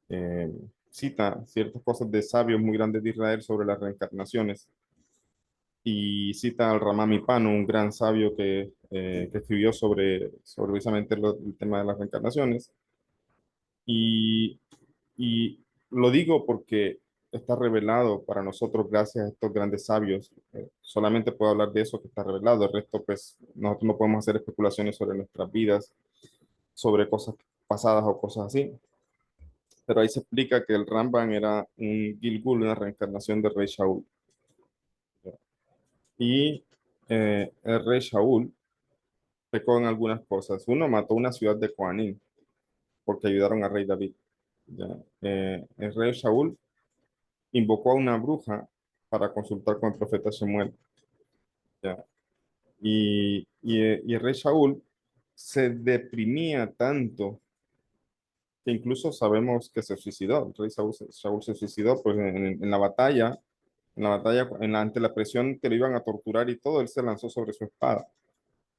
eh, cita ciertas cosas de sabios muy grandes de Israel sobre las reencarnaciones y cita al Ramami Pano, un gran sabio que escribió sobre precisamente el tema de las reencarnaciones. Y, y lo digo porque está revelado para nosotros gracias a estos grandes sabios. Solamente puedo hablar de eso que está revelado. El resto, pues, nosotros no podemos hacer especulaciones sobre nuestras vidas, sobre cosas pasadas o cosas así. Pero ahí se explica que el Ramban era un Gilgul, una reencarnación del rey Shaul. Y el rey Shaul pecó en algunas cosas. Uno, mató una ciudad de Coanín porque ayudaron al rey David. ¿Ya? El rey Shaul invocó a una bruja para consultar con el profeta Samuel. ¿Ya? Y el rey Shaul se deprimía tanto que incluso sabemos que se suicidó. El rey Shaul se suicidó pues, ante la presión que le iban a torturar y todo, él se lanzó sobre su espada.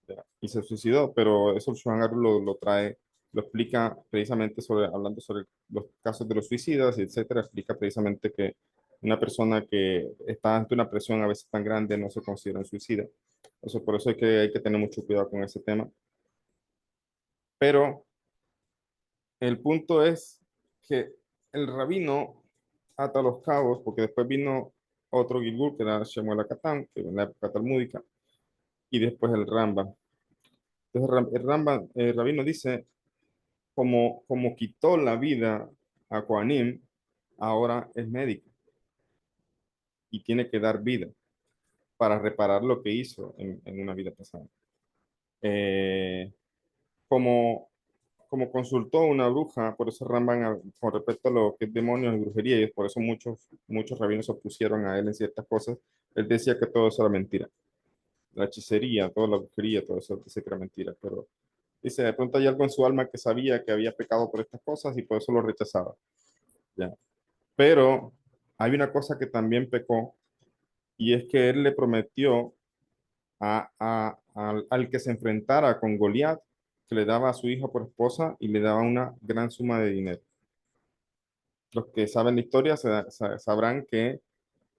¿Ya? Y se suicidó, pero eso el Shohan Aruch lo trae, lo explica precisamente hablando sobre los casos de los suicidas, etcétera, explica precisamente que una persona que está ante una presión a veces tan grande no se considera un suicida. Eso, por eso hay que tener mucho cuidado con ese tema. Pero el punto es que el rabino ata los cabos, porque después vino otro Gilgul, que era Shemuel Akatán, que en la época talmúdica, y después el Rambam. Entonces el Rambam, el rabino dice como quitó la vida a Koanim, ahora es médico y tiene que dar vida para reparar lo que hizo en una vida pasada. Eh, como, como consultó una bruja, por eso Ramban, con respecto a lo que es demonios y brujería, y por eso muchos rabinos se opusieron a él en ciertas cosas, él decía que todo eso era mentira. La hechicería, toda la brujería, todo eso dice que era mentira, pero dice, de pronto hay algo en su alma que sabía que había pecado por estas cosas y por eso lo rechazaba. ¿Ya? Pero hay una cosa que también pecó y es que él le prometió al que se enfrentara con Goliat que le daba a su hija por esposa y le daba una gran suma de dinero. Los que saben la historia sabrán que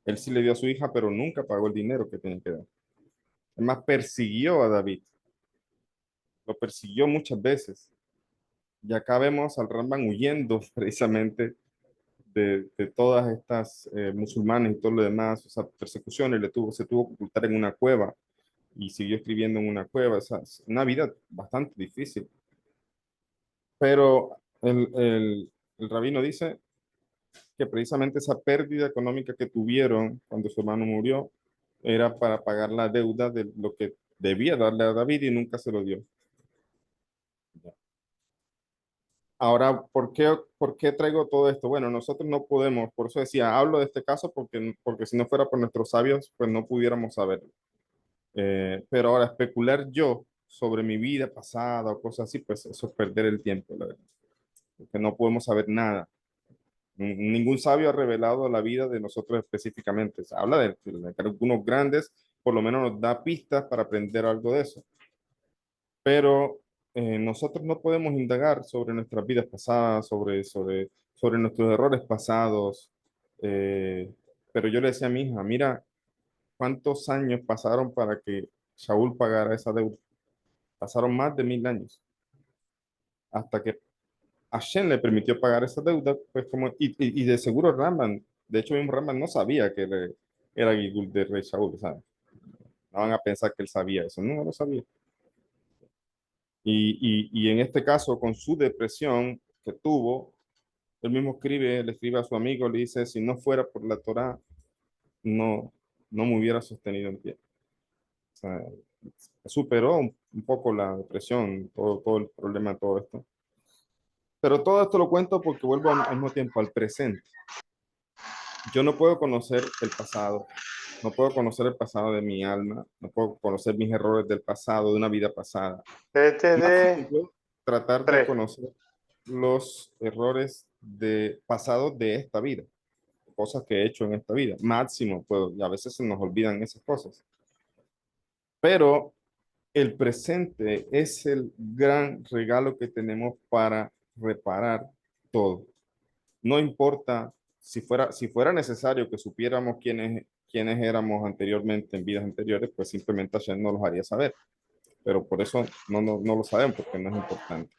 él sí le dio a su hija, pero nunca pagó el dinero que tenía que dar. Además, persiguió a David, lo persiguió muchas veces. Y acá vemos al Ramban huyendo precisamente de todas estas musulmanes y todo lo demás, o sea, persecuciones, se tuvo que ocultar en una cueva y siguió escribiendo en una cueva, o sea, es una vida bastante difícil. Pero el rabino dice que precisamente esa pérdida económica que tuvieron cuando su hermano murió era para pagar la deuda de lo que debía darle a David y nunca se lo dio. Ahora, por qué traigo todo esto? Bueno, nosotros no podemos, por eso decía, hablo de este caso porque si no fuera por nuestros sabios, pues no pudiéramos saberlo. Pero ahora, especular yo sobre mi vida pasada o cosas así, pues eso es perder el tiempo, la verdad. Porque no podemos saber nada. Ningún sabio ha revelado la vida de nosotros específicamente. Se habla de algunos grandes, por lo menos nos da pistas para aprender algo de eso. Pero nosotros no podemos indagar sobre nuestras vidas pasadas, sobre nuestros errores pasados. Eh, pero yo le decía a mi hija, mira, ¿cuántos años pasaron para que Shaul pagara esa deuda? Pasaron más de 1000 años, hasta que Hashem le permitió pagar esa deuda, pues y de seguro Ramban, de hecho mismo Ramban no sabía que era Gilgul de rey Shaul, ¿sabes? No van a pensar que él sabía eso, no lo sabía. Y en este caso, con su depresión que tuvo, Él mismo escribe, le escribe a su amigo, le dice, si no fuera por la Torá, no, no me hubiera sostenido en pie. O sea, superó un poco la depresión, todo el problema, todo esto. Pero todo esto lo cuento porque vuelvo al mismo tiempo al presente. Yo no puedo conocer el pasado, no puedo conocer el pasado de mi alma, no puedo conocer mis errores del pasado, de una vida pasada. Máximo PTD puedo tratar de 3. conocer los errores de pasado de esta vida, cosas que he hecho en esta vida. Máximo puedo, y a veces se nos olvidan esas cosas. Pero el presente es el gran regalo que tenemos para reparar todo. No importa si fuera necesario que supiéramos quiénes éramos anteriormente en vidas anteriores, pues simplemente Hashem nos los haría saber. Pero por eso no lo sabemos, porque no es importante.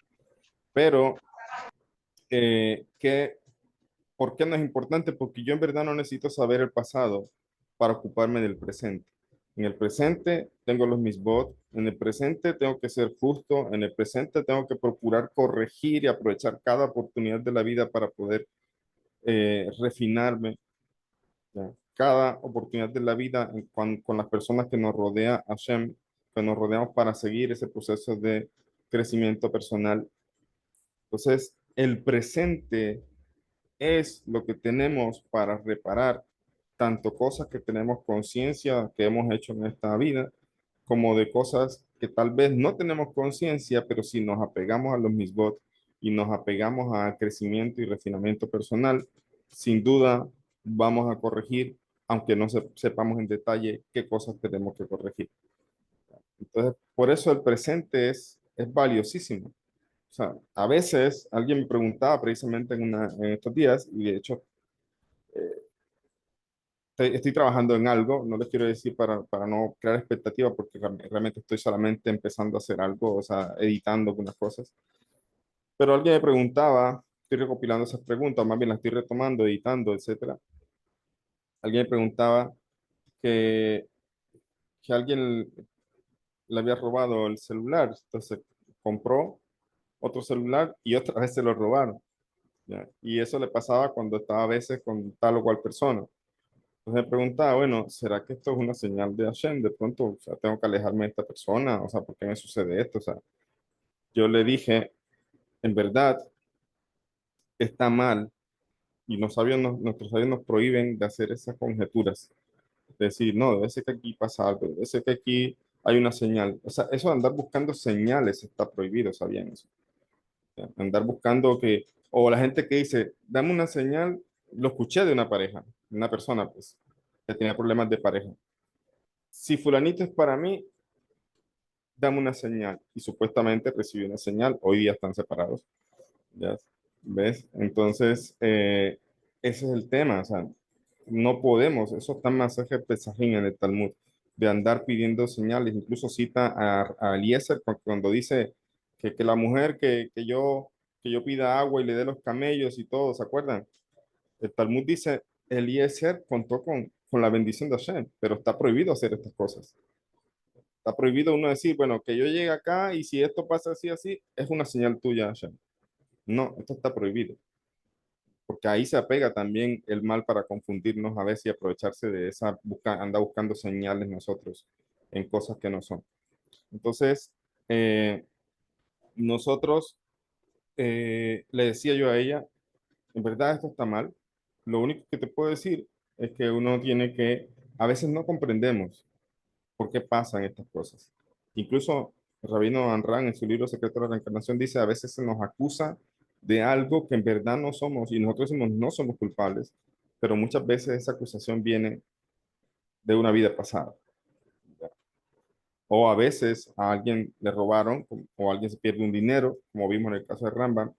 Pero, ¿por qué no es importante? Porque yo en verdad no necesito saber el pasado para ocuparme del presente. En el presente tengo los misbot, en el presente tengo que ser justo, en el presente tengo que procurar corregir y aprovechar cada oportunidad de la vida para poder refinarme, ¿ya? Cada oportunidad de la vida con las personas que nos rodea Hashem, que nos rodeamos para seguir ese proceso de crecimiento personal. Entonces, el presente es lo que tenemos para reparar tanto cosas que tenemos conciencia que hemos hecho en esta vida, como de cosas que tal vez no tenemos conciencia, pero si nos apegamos a los misbot y nos apegamos a crecimiento y refinamiento personal, sin duda vamos a corregir, aunque no sepamos en detalle qué cosas tenemos que corregir. Entonces, por eso el presente es valiosísimo. O sea, a veces alguien me preguntaba precisamente en estos días, y de hecho estoy trabajando en algo, no les quiero decir para no crear expectativas, porque realmente estoy solamente empezando a hacer algo, o sea, editando algunas cosas. Pero alguien me preguntaba, estoy recopilando esas preguntas, más bien las estoy retomando, editando, etcétera. Alguien me preguntaba que, que alguien le había robado el celular, entonces compró otro celular y otra vez se lo robaron, ¿ya? Y eso le pasaba cuando estaba a veces con tal o cual persona. Entonces me preguntaba, bueno, ¿será que esto es una señal de Hashem? De pronto, o sea, tengo que alejarme de esta persona, o sea, ¿por qué me sucede esto? O sea, yo le dije, en verdad, está mal, y nuestros sabios nos prohíben de hacer esas conjeturas. De decir, no, debe ser que aquí pasa algo, debe ser que aquí hay una señal. O sea, eso de andar buscando señales está prohibido, ¿sabían eso? O sea, andar buscando o la gente que dice, dame una señal, lo escuché de una pareja, de una persona, pues, que tenía problemas de pareja. Si fulanito es para mí, dame una señal. Y supuestamente recibió una señal. Hoy día están separados. ¿Ya ves? Entonces, ese es el tema. O sea, no podemos. Eso está en Masaje Pesajín en el Talmud, de andar pidiendo señales. Incluso cita a Eliezer cuando dice que la mujer que yo pida agua y le dé los camellos y todo, ¿se acuerdan? El Talmud dice, Eliezer contó con la bendición de Hashem, pero está prohibido hacer estas cosas. Está prohibido uno decir, bueno, que yo llegue acá y si esto pasa así, así, es una señal tuya, Hashem. No, esto está prohibido, porque ahí se apega también el mal para confundirnos a veces y aprovecharse de anda buscando señales nosotros en cosas que no son. Entonces, eh, nosotros, le decía yo a ella, en verdad esto está mal. Lo único que te puedo decir es que uno tiene que, a veces no comprendemos por qué pasan estas cosas. Incluso el Rabino Anran en su libro Secreto de la Reencarnación dice, a veces se nos acusa de algo que en verdad no somos y nosotros decimos no somos culpables, pero muchas veces esa acusación viene de una vida pasada. O a veces a alguien le robaron o alguien se pierde un dinero, como vimos en el caso de Rambam,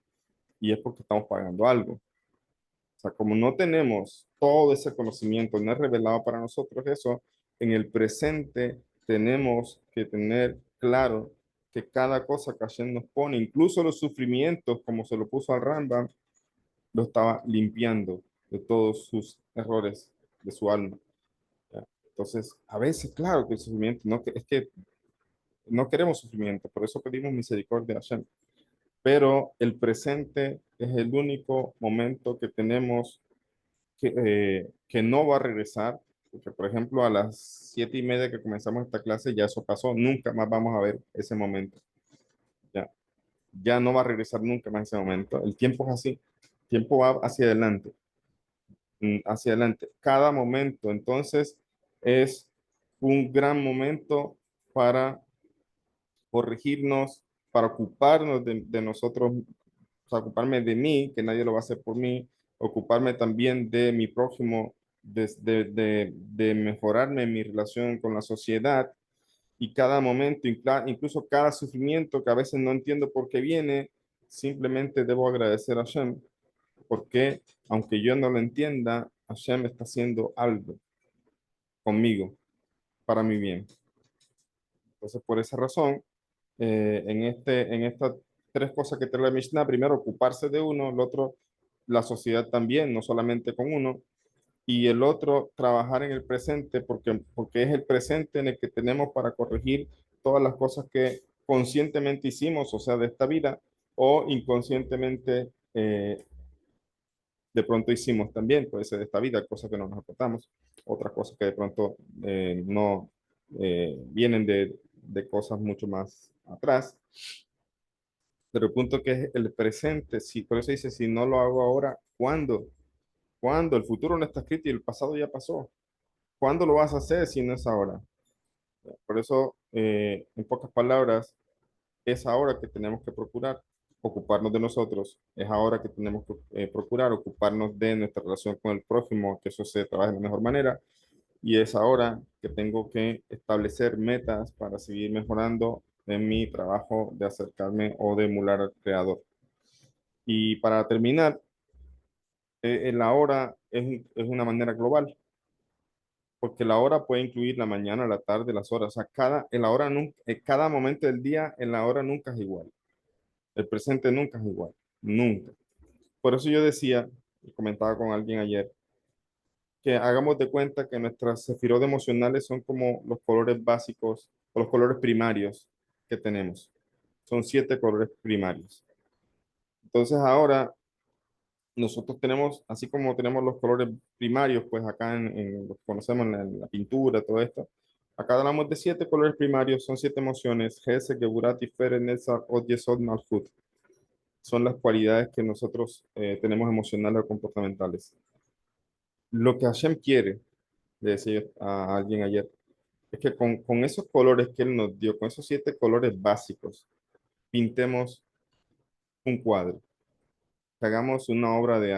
y es porque estamos pagando algo. O sea, como no tenemos todo ese conocimiento, no es revelado para nosotros eso, en el presente tenemos que tener claro que cada cosa que Hashem nos pone, incluso los sufrimientos, como se lo puso al Rambam, lo estaba limpiando de todos sus errores de su alma. ¿Ya? Entonces, a veces, claro que el sufrimiento, es que no queremos sufrimiento, por eso pedimos misericordia a Hashem. pero el presente es el único momento que tenemos que no va a regresar, porque por ejemplo a las 7:30 que comenzamos esta clase ya eso pasó, nunca más vamos a ver ese momento, ya, ya no va a regresar nunca más ese momento, el tiempo es así, el tiempo va hacia adelante, hacia adelante, cada momento, entonces es un gran momento para corregirnos, para ocuparnos de nosotros, o sea, ocuparme de mí, que nadie lo va a hacer por mí, ocuparme también de mi prójimo, de mejorarme en mi relación con la sociedad y cada momento, incluso cada sufrimiento que a veces no entiendo por qué viene, simplemente debo agradecer a Hashem, porque aunque yo no lo entienda, Hashem está haciendo algo conmigo para mi bien. Entonces, por esa razón, en estas tres cosas que trae la Mishnah, primero ocuparse de uno, el otro la sociedad también, no solamente con uno, y el otro trabajar en el presente, porque es el presente en el que tenemos para corregir todas las cosas que conscientemente hicimos, o sea, de esta vida, o inconscientemente de pronto hicimos también, puede ser de esta vida, cosas que no nos acordamos, otras cosas que de pronto no vienen de cosas mucho más atrás. Pero el punto que es el presente, sí, por eso dice, si no lo hago ahora, ¿cuándo? ¿Cuándo? El futuro no está escrito y el pasado ya pasó. ¿Cuándo lo vas a hacer si no es ahora? Por eso, en pocas palabras, es ahora que tenemos que procurar ocuparnos de nosotros, es ahora que tenemos que procurar ocuparnos de nuestra relación con el prójimo, que eso se trabaje de la mejor manera, y es ahora que tengo que establecer metas para seguir mejorando en mi trabajo de acercarme o de emular al creador. Y para terminar, la hora es una manera global, porque la hora puede incluir la mañana, la tarde, las horas. O sea, cada momento del día en la hora nunca es igual. El presente nunca es igual. Nunca. Por eso yo decía, y comentaba con alguien ayer, que hagamos de cuenta que nuestras sefirot emocionales son como los colores básicos o los colores primarios que tenemos. Son 7 colores primarios. Entonces ahora nosotros tenemos, así como tenemos los colores primarios, pues acá lo que conocemos en la pintura, todo esto, acá hablamos de 7 colores primarios, son 7 emociones, Hesed, Geburah, Tiferet, Netzach, Hod, Yesod, Malchut. Son las cualidades que nosotros tenemos emocionales o comportamentales. Lo que Hashem quiere, le decía a alguien ayer, es que con esos colores que Él nos dio, con esos 7 colores básicos, pintemos un cuadro, que hagamos una obra de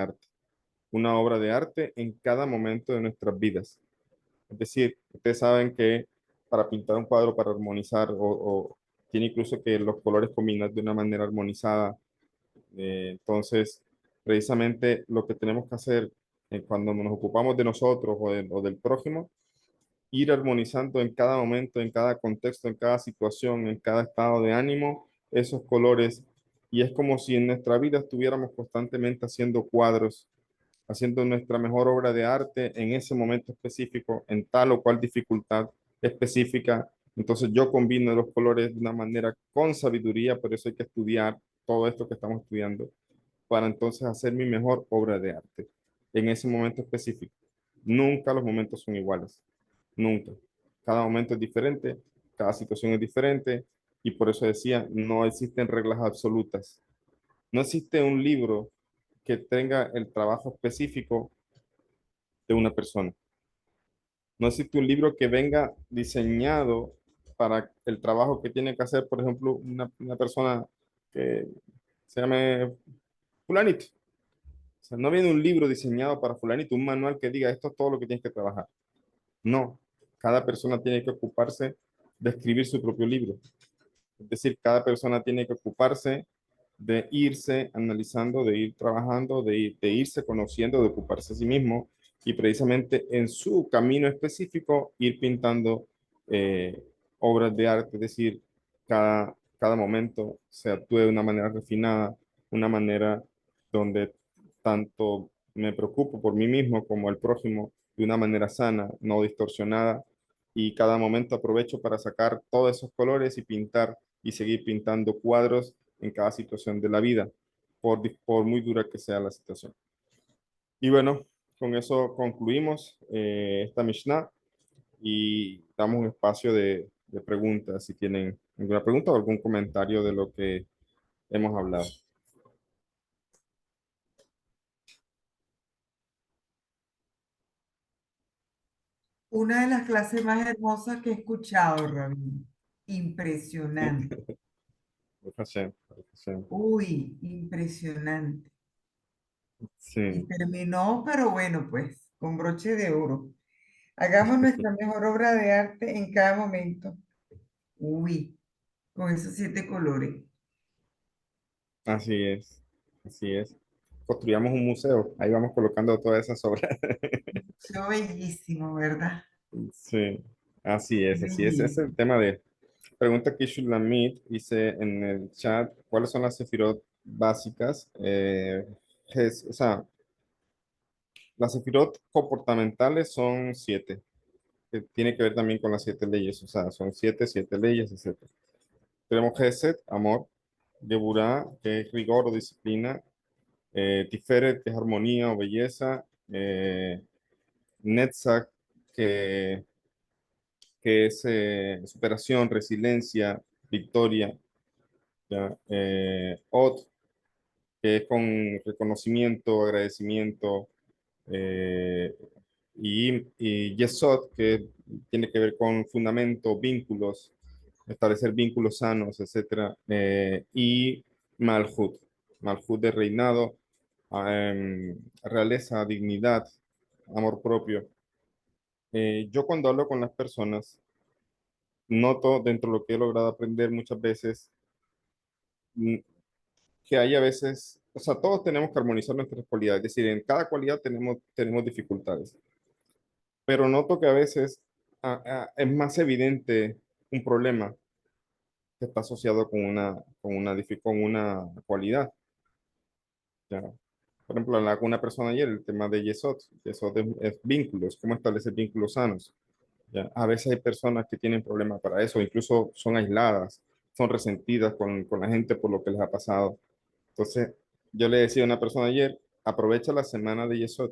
arte en cada momento de nuestras vidas. Es decir, ustedes saben que para pintar un cuadro, para armonizar, o tiene incluso que los colores combinar de una manera armonizada. Entonces, precisamente lo que tenemos que hacer cuando nos ocupamos de nosotros o del prójimo, ir armonizando en cada momento, en cada contexto, en cada situación, en cada estado de ánimo, esos colores. Y es como si en nuestra vida estuviéramos constantemente haciendo cuadros, haciendo nuestra mejor obra de arte en ese momento específico, en tal o cual dificultad específica. Entonces yo combino los colores de una manera con sabiduría, por eso hay que estudiar todo esto que estamos estudiando, para entonces hacer mi mejor obra de arte en ese momento específico. Nunca los momentos son iguales, nunca. Cada momento es diferente, cada situación es diferente y por eso decía, no existen reglas absolutas. No existe un libro que tenga el trabajo específico de una persona. No existe un libro que venga diseñado para el trabajo que tiene que hacer, por ejemplo, una persona que se llame fulanito. O sea, no viene un libro diseñado para fulanito, un manual que diga esto es todo lo que tienes que trabajar. No, cada persona tiene que ocuparse de escribir su propio libro. Es decir, cada persona tiene que ocuparse de irse analizando, de ir trabajando, de irse conociendo, de ocuparse a sí mismo y precisamente en su camino específico ir pintando obras de arte, es decir, cada momento se actúe de una manera refinada, una manera donde tanto me preocupo por mí mismo como el prójimo de una manera sana, no distorsionada, y cada momento aprovecho para sacar todos esos colores y pintar y seguir pintando cuadros en cada situación de la vida, por muy dura que sea la situación. Y bueno, con eso concluimos esta Mishnah y damos un espacio de preguntas si tienen alguna pregunta o algún comentario de lo que hemos hablado. Una de las clases más hermosas que he escuchado, Rabino. Impresionante. Baruch Hashem, Baruch Hashem. Uy, impresionante. Y Sí, terminó, pero bueno, pues, con broche de oro. Hagamos nuestra mejor obra de arte en cada momento. Uy, con esos 7 colores. así es, así es. Construyamos un museo, ahí vamos colocando todas esas obras. Qué bellísimo, ¿verdad? Sí, Qué así es. Ese es belleza. el tema de pregunta que Shulamit dice en el chat, ¿cuáles son las sefirot básicas? O sea, las sefirot comportamentales son 7, que tiene que ver también con las 7 leyes, o sea, son 7 leyes, etc. Tenemos Gesed, amor, Geburah, que es rigor o disciplina, Tiferet, que es armonía o belleza, Netzach, que, que es superación, resiliencia, victoria, ¿ya? Od, que es con reconocimiento, agradecimiento, eh, y Yesod, que tiene que ver con fundamento, vínculos, establecer vínculos sanos, etcétera, y Malhut, Malhut de reinado, realeza, dignidad, amor propio. Yo cuando hablo con las personas, noto dentro de lo que he logrado aprender muchas veces mm, que hay a veces, o sea, todos tenemos que armonizar nuestras cualidades, es decir, en cada cualidad tenemos dificultades, pero noto que a veces es más evidente un problema que está asociado con una cualidad. ¿Ya? Por ejemplo, hablaba con una persona ayer, el tema de Yesod. Yesod es vínculos, cómo establecer vínculos sanos. ¿Ya? A veces hay personas que tienen problemas para eso, incluso son aisladas, son resentidas con la gente por lo que les ha pasado. Entonces, yo le decía a una persona ayer, aprovecha la semana de Yesod,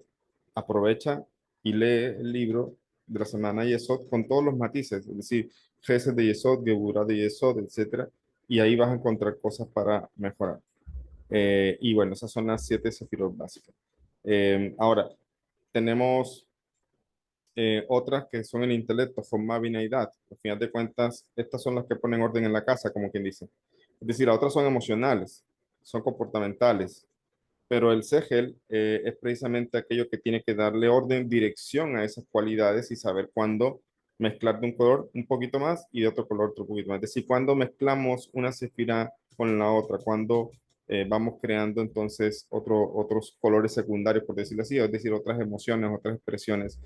aprovecha y lee el libro de la semana de Yesod con todos los matices, es decir, Gesed de Yesod, Geburah de Yesod, etcétera, y ahí vas a encontrar cosas para mejorar. Y bueno, esas son las 7 sefirot básicas. Ahora, tenemos otras que son el intelecto, forma, binaidad. Al final de cuentas, estas son las que ponen orden en la casa, como quien dice. Es decir, las otras son emocionales, son comportamentales, pero el Segel es precisamente aquello que tiene que darle orden, dirección a esas cualidades y saber cuándo mezclar de un color un poquito más y de otro color otro poquito más. Es decir, cuando mezclamos una sefira con la otra, cuando vamos creando entonces otros colores secundarios, por decirlo así, es decir, otras emociones, otras expresiones,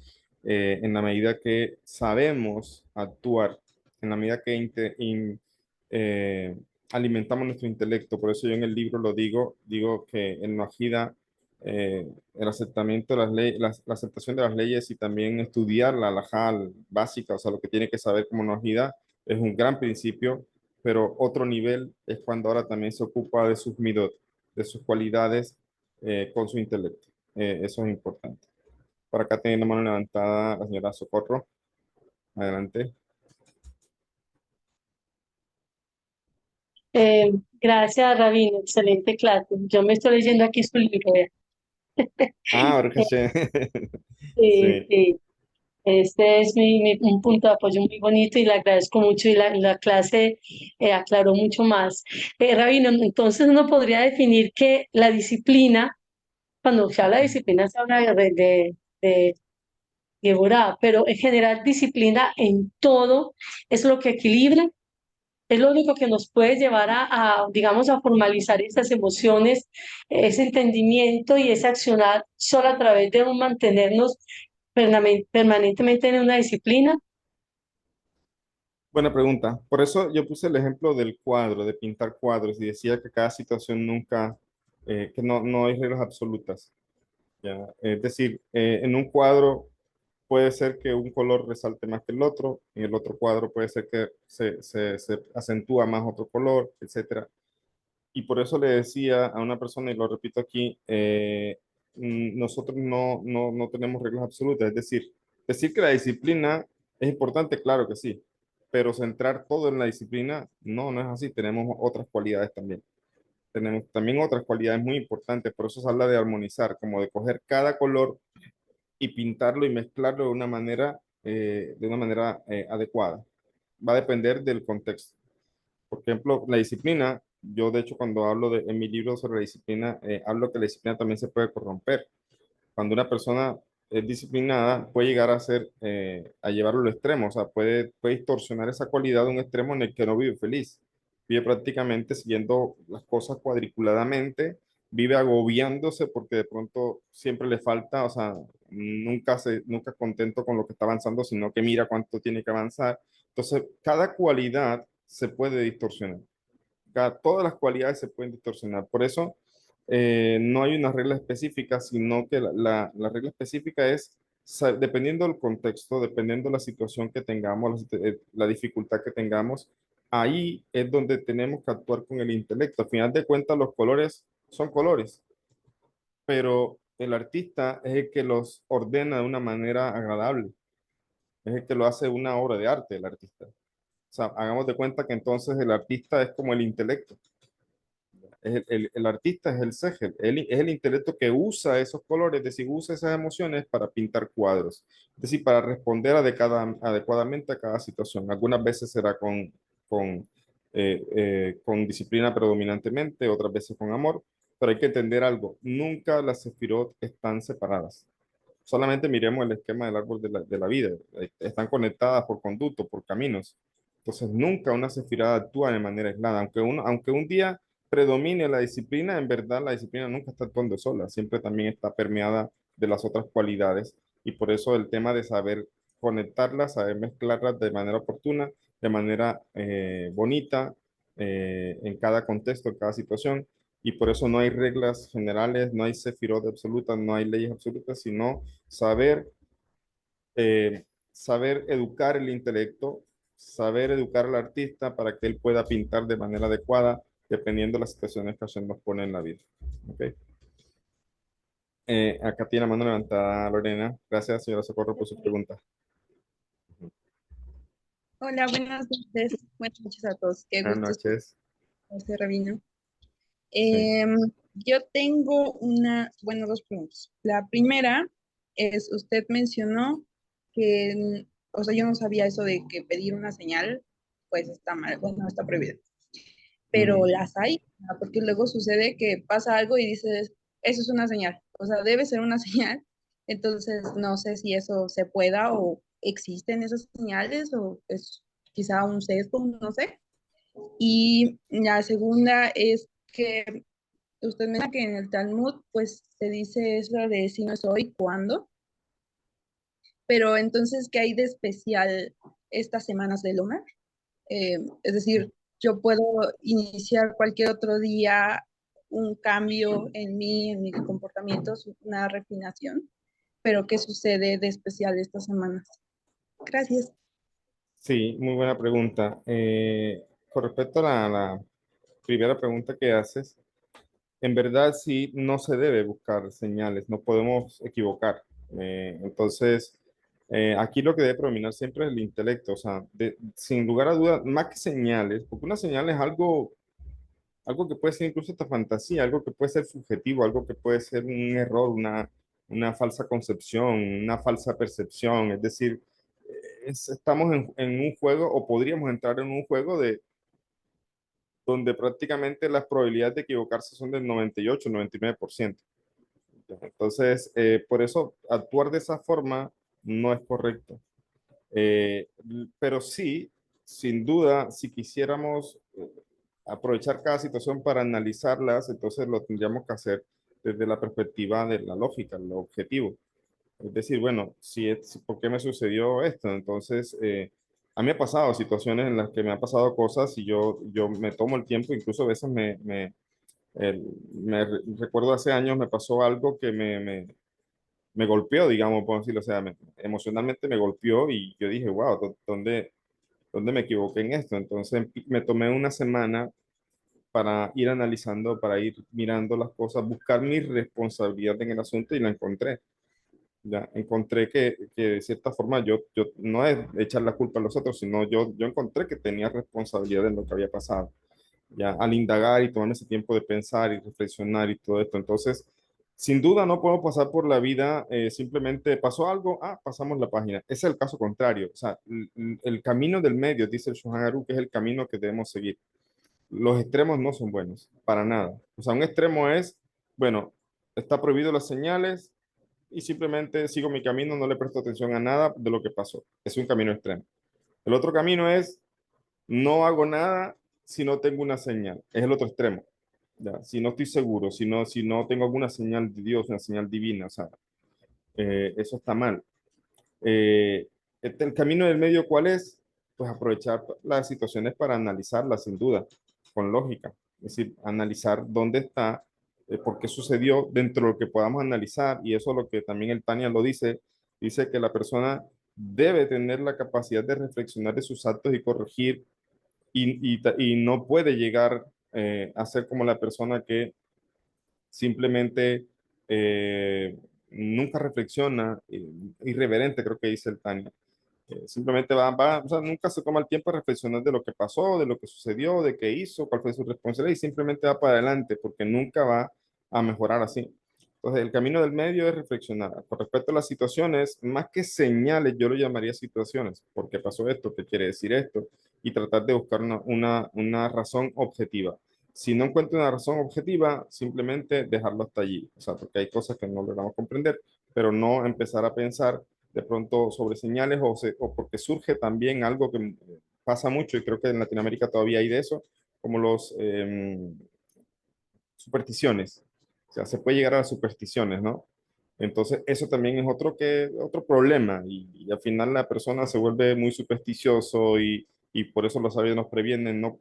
en la medida que sabemos actuar, en la medida que eh, alimentamos nuestro intelecto. Por eso yo en el libro lo digo que en Noajida el aceptamiento de las leyes, la aceptación de las leyes y también estudiar la halajá básica, o sea, lo que tiene que saber como Noajida es un gran principio, pero otro nivel es cuando ahora también se ocupa de sus midot, de sus cualidades con su intelecto. Eso es importante. Por acá tiene la mano levantada la señora Socorro. Adelante. Gracias, Rabino. Excelente clase. Yo me estoy leyendo aquí su libro. Vea. Ah, Baruch Hashem. Sí. Sí. Este es un punto de apoyo muy bonito y le agradezco mucho y la clase aclaró mucho más. Rabino, entonces uno podría definir que la disciplina, cuando se habla de disciplina se habla de Geburah, pero en general disciplina en todo es lo que equilibra. Es lo único que nos puede llevar digamos, a formalizar esas emociones, ese entendimiento y ese accionar solo a través de un mantenernos permanentemente en una disciplina. Buena pregunta. Por eso yo puse el ejemplo del cuadro, de pintar cuadros, y decía que cada situación nunca, que no hay reglas absolutas. ¿Ya? Es decir, en un cuadro puede ser que un color resalte más que el otro, en el otro cuadro puede ser que se acentúa más otro color, etcétera. Y por eso le decía a una persona, y lo repito aquí, nosotros no tenemos reglas absolutas. Es decir que la disciplina es importante, claro que sí, pero centrar todo en la disciplina, no es así. Tenemos otras cualidades también. Tenemos también otras cualidades muy importantes, por eso se habla de armonizar, como de coger cada color y pintarlo y mezclarlo de una manera adecuada. Va a depender del contexto. Por ejemplo, la disciplina, yo de hecho cuando en mi libro sobre la disciplina, hablo que la disciplina también se puede corromper. Cuando una persona es disciplinada, puede llegar a llevarlo al extremo, o sea, puede distorsionar esa cualidad de un extremo en el que no vive feliz. Vive prácticamente siguiendo las cosas cuadriculadamente, vive agobiándose porque de pronto siempre le falta, o sea, nunca contento con lo que está avanzando, sino que mira cuánto tiene que avanzar. Entonces, cada cualidad se puede distorsionar. Todas las cualidades se pueden distorsionar. Por eso no hay una regla específica, sino que la regla específica es, dependiendo del contexto, dependiendo de la situación que tengamos, la dificultad que tengamos, ahí es donde tenemos que actuar con el intelecto. Al final de cuentas, los colores son colores, pero el artista es el que los ordena de una manera agradable, es el que lo hace una obra de arte, el artista. O sea, hagamos de cuenta que entonces el artista es como el intelecto. El artista es el Segel, es el intelecto que usa esos colores, es decir, usa esas emociones para pintar cuadros, es decir, para responder adecuadamente a cada situación. Algunas veces será con disciplina predominantemente, otras veces con amor, pero hay que entender algo, nunca las sefirot están separadas. Solamente miremos el esquema del árbol de la vida, están conectadas por conductos, por caminos. Entonces, nunca una sefirá actúa de manera aislada, aunque un día predomine la disciplina, en verdad la disciplina nunca está actuando sola, siempre también está permeada de las otras cualidades y por eso el tema de saber conectarlas, saber mezclarlas de manera oportuna, de manera bonita, en cada contexto, en cada situación y por eso no hay reglas generales, no hay sefirot absolutas, no hay leyes absolutas, sino saber, saber educar el intelecto, saber educar al artista para que él pueda pintar de manera adecuada dependiendo de las situaciones que Hashem nos pone en la vida. ¿Okay? Acá tiene la mano levantada Lorena. Gracias, señora Socorro, por su pregunta. Hola, buenas noches. Buenas noches a todos. Qué Buenas gusto noches. escucharte, Rabino. Sí. Yo tengo dos preguntas. La primera es, usted mencionó que, o sea, yo no sabía eso de que pedir una señal, pues está mal, bueno, está prohibido. Pero Ujú. las hay, porque luego sucede que pasa algo y dices, eso es una señal, o sea, debe ser una señal. Entonces, no sé si eso se pueda o existen esas señales o es quizá un sesgo, no sé. Y la segunda es que usted menciona que en el Talmud, pues se dice eso de si no es hoy, ¿cuándo? Pero entonces, ¿qué hay de especial estas semanas del Omer? Es decir, yo puedo iniciar cualquier otro día un cambio en mis comportamientos, una refinación, pero ¿qué sucede de especial estas semanas? Gracias. Sí, muy buena pregunta. Con respecto a la primera pregunta que haces, en verdad sí no se debe buscar señales, no podemos equivocar. Entonces, aquí lo que debe predominar siempre es el intelecto, o sea, sin lugar a dudas, más que señales, porque una señal es algo que puede ser incluso esta fantasía, algo que puede ser subjetivo, algo que puede ser un error, una falsa concepción, una falsa percepción, es decir, estamos en un juego o podríamos entrar en un juego donde prácticamente las probabilidades de equivocarse son del 98, 99%. Entonces, por eso actuar de esa forma no es correcto. Eh, pero sí, sin duda, si quisiéramos aprovechar cada situación para analizarlas, entonces lo tendríamos que hacer desde la perspectiva de la lógica, lo objetivo. Es decir, bueno, ¿por qué me sucedió esto? Entonces, a mí me ha pasado situaciones en las que me han pasado cosas y yo me tomo el tiempo, incluso a veces recuerdo hace años me pasó algo que me golpeó, digamos, por decirlo, o sea, emocionalmente me golpeó y yo dije, wow, ¿dónde me equivoqué en esto? Entonces me tomé una semana para ir analizando, para ir mirando las cosas, buscar mi responsabilidad en el asunto y la encontré. Ya encontré que de cierta forma yo no es echar la culpa a los otros, sino yo encontré que tenía responsabilidad en lo que había pasado. Ya al indagar y tomar ese tiempo de pensar y reflexionar y todo esto. Entonces, sin duda no podemos pasar por la vida simplemente pasó algo, pasamos la página. Ese es el caso contrario. O sea, el camino del medio, dice el Shohan Aru, que es el camino que debemos seguir. Los extremos no son buenos, para nada. O sea, un extremo es, bueno, está prohibido las señales y simplemente sigo mi camino, no le presto atención a nada de lo que pasó. Es un camino extremo. El otro camino es, no hago nada si no tengo una señal. Es el otro extremo. ¿Ya? Si no estoy seguro, si no tengo alguna señal de Dios, una señal divina, o sea, eso está mal. El camino del medio, ¿cuál es? Pues aprovechar las situaciones para analizarlas, sin duda, con lógica. Es decir, analizar dónde está, por qué sucedió dentro de lo que podamos analizar, y eso es lo que también el Tania lo dice, dice que la persona debe tener la capacidad de reflexionar de sus actos y corregir, y no puede llegar a ser como la persona que simplemente nunca reflexiona, irreverente creo que dice el Tania. Simplemente o sea, nunca se toma el tiempo de reflexionar de lo que pasó, de lo que sucedió, de qué hizo, cuál fue su responsabilidad y simplemente va para adelante porque nunca va a mejorar así. Entonces, el camino del medio es reflexionar. Con respecto a las situaciones, más que señales, yo lo llamaría situaciones. ¿Por qué pasó esto? ¿Qué quiere decir esto? Y tratar de buscar una razón objetiva. Si no encuentro una razón objetiva, simplemente dejarlo hasta allí. O sea, porque hay cosas que no logramos comprender, pero no empezar a pensar de pronto sobre señales o porque surge también algo que pasa mucho y creo que en Latinoamérica todavía hay de eso, como los supersticiones. O sea, se puede llegar a las supersticiones, ¿no? Entonces, eso también es otro problema y al final la persona se vuelve muy supersticioso y por eso los sabios nos previenen, no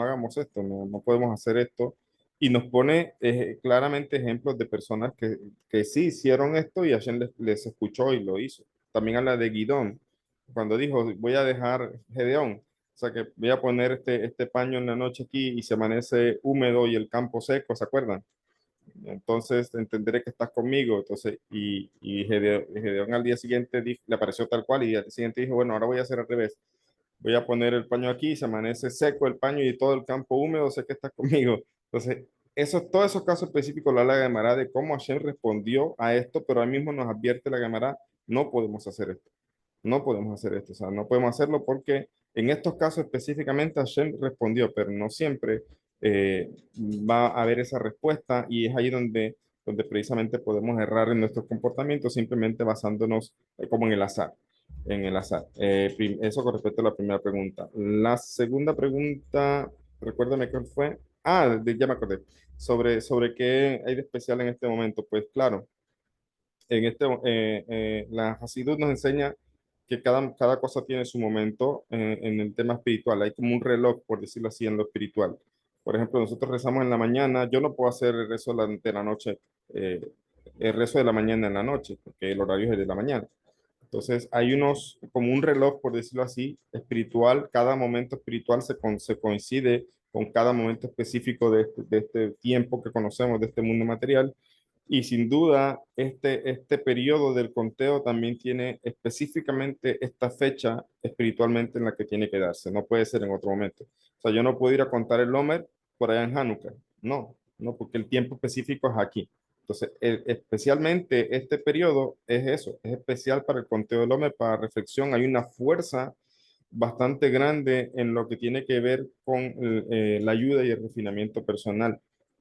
hagamos esto, no podemos hacer esto. Y nos pone claramente ejemplos de personas que sí hicieron esto y Hashem les escuchó y lo hizo. También habla de Gidón, cuando dijo, voy a dejar Gedeón, o sea que voy a poner este paño en la noche aquí y se amanece húmedo y el campo seco, ¿se acuerdan? Entonces entenderé que estás conmigo. Entonces, y Gedeón al día siguiente le apareció tal cual y al día siguiente dijo, bueno, ahora voy a hacer al revés. Voy a poner el paño aquí, se amanece seco el paño y todo el campo húmedo, sé que estás conmigo. Entonces, todos esos casos específicos lo habla la Gemara de cómo Hashem respondió a esto, pero ahí mismo nos advierte la Gemara, no podemos hacer esto. No podemos hacer esto, o sea, no podemos hacerlo porque en estos casos específicamente Hashem respondió, pero no siempre eh, va a haber esa respuesta y es ahí donde precisamente podemos errar en nuestros comportamientos simplemente basándonos como en el azar. En el azar. Eso con respecto a la primera pregunta. La segunda pregunta, recuérdame cuál fue. Ya me acordé. Sobre qué hay de especial en este momento. Pues claro, la Hasidut nos enseña que cada cosa tiene su momento en el tema espiritual. Hay como un reloj, por decirlo así, en lo espiritual. Por ejemplo, nosotros rezamos en la mañana. Yo no puedo hacer el rezo de la noche, eh, el rezo de la mañana en la noche, porque el horario es de la mañana. Entonces, hay como un reloj, por decirlo así, espiritual. Cada momento espiritual se coincide con cada momento específico de este tiempo que conocemos, de este mundo material. Y sin duda, este periodo del conteo también tiene específicamente esta fecha espiritualmente en la que tiene que darse. No puede ser en otro momento. O sea, yo no puedo ir a contar el Omer por allá en Hanukkah. No, no, porque el tiempo específico es aquí. Entonces, especialmente este periodo es eso, es especial para el conteo del Omer, para reflexión. Hay una fuerza bastante grande en lo que tiene que ver con la ayuda y el refinamiento personal.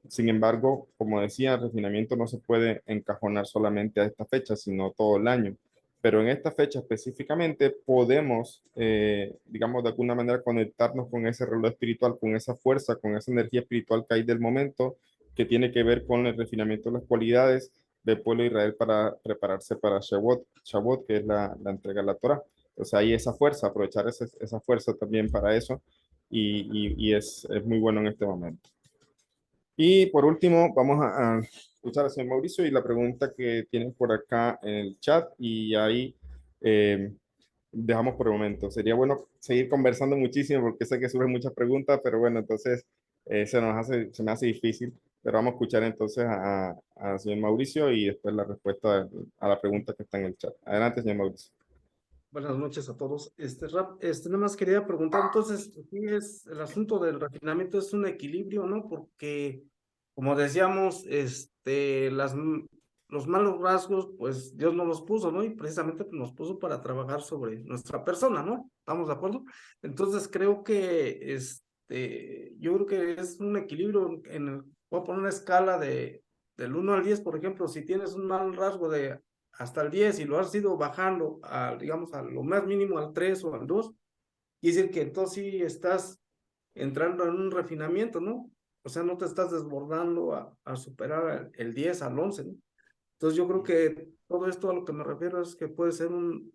Sin embargo, como decía, el refinamiento no se puede encajonar solamente a esta fecha, sino todo el año. Pero en esta fecha específicamente podemos, digamos, de alguna manera conectarnos con ese reloj espiritual, con esa fuerza, con esa energía espiritual que hay del momento, que tiene que ver con el refinamiento de las cualidades del pueblo de Israel para prepararse para Shavuot, que es la entrega de la Torah. Entonces hay esa fuerza, aprovechar esa fuerza también para eso y es muy bueno en este momento. Y por último, vamos a escuchar al señor Mauricio y la pregunta que tienen por acá en el chat y ahí eh, dejamos por el momento. Sería bueno seguir conversando muchísimo porque sé que surgen muchas preguntas, pero bueno, entonces se me hace difícil, pero vamos a escuchar entonces a señor Mauricio y después la respuesta a la pregunta que está en el chat. Adelante, señor Mauricio. Buenas noches a todos. Nada más quería preguntar, entonces, ¿qué es el asunto del refinamiento? ¿Es un equilibrio, no? Porque, como decíamos, los malos rasgos, pues Dios no los puso, ¿no? Y precisamente pues, nos puso para trabajar sobre nuestra persona, ¿no? ¿Estamos de acuerdo? Entonces, creo que, yo creo que es un equilibrio voy a poner una escala del 1 al 10, por ejemplo, si tienes un mal rasgo de hasta el 10 y lo has ido bajando a, digamos, a lo más mínimo al 3 o al 2, y decir que entonces sí estás entrando en un refinamiento, ¿no? O sea, no te estás desbordando a superar el 10 al 11, ¿no? Entonces yo creo que todo esto a lo que me refiero es que puede ser un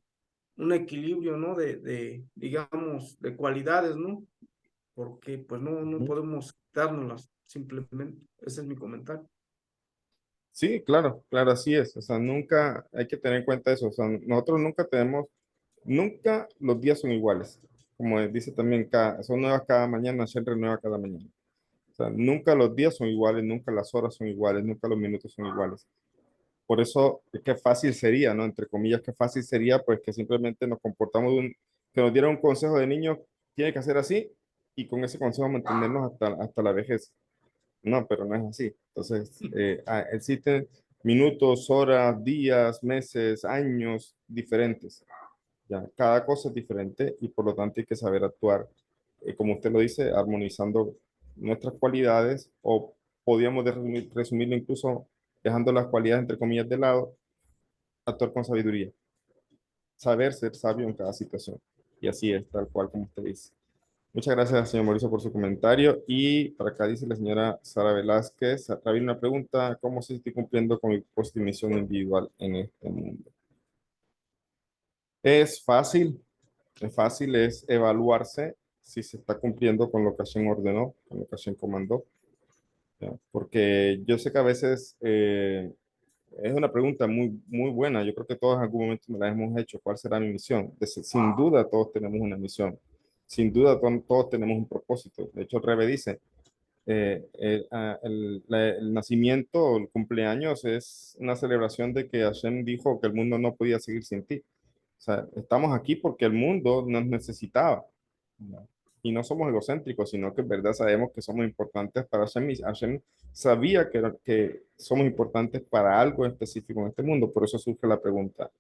equilibrio, ¿no? Digamos, de cualidades, ¿no? Porque pues no podemos quitárnoslas, simplemente. Ese es mi comentario. Sí, claro, claro, así es. O sea, nunca hay que tener en cuenta eso. O sea, nosotros nunca los días son iguales. Como dice también, son nuevas cada mañana, siempre nueva cada mañana. O sea, nunca los días son iguales, nunca las horas son iguales, nunca los minutos son iguales. Por eso, qué fácil sería, ¿no? Entre comillas, qué fácil sería, pues que simplemente nos comportamos que nos dieran un consejo de niño, tiene que hacer así, y con ese consejo mantenernos hasta la vejez. No, pero no es así. Entonces, existen minutos, horas, días, meses, años diferentes. Ya, cada cosa es diferente y por lo tanto hay que saber actuar, como usted lo dice, armonizando nuestras cualidades o podríamos resumirlo incluso dejando las cualidades entre comillas de lado, actuar con sabiduría, saber ser sabio en cada situación. Y así es, tal cual como usted dice. Muchas gracias, señor Mauricio, por su comentario. Y para acá dice la señora Sara Velázquez, había una pregunta, ¿cómo se estoy cumpliendo con mi propósito y misión individual en este mundo? Es fácil, es evaluarse si se está cumpliendo con lo que Hashem ordenó, con lo que Hashem comandó. ¿Ya? Porque yo sé que a veces es una pregunta muy, muy buena. Yo creo que todos en algún momento me la hemos hecho. ¿Cuál será mi misión? Sin duda todos tenemos una misión. Sin duda todos tenemos un propósito. De hecho, el Rebbe dice, el nacimiento o el cumpleaños es una celebración de que Hashem dijo que el mundo no podía seguir sin ti. O sea, estamos aquí porque el mundo nos necesitaba. ¿No? Y no somos egocéntricos, sino que en verdad sabemos que somos importantes para Hashem. Y Hashem sabía que somos importantes para algo específico en este mundo. Por eso surge la pregunta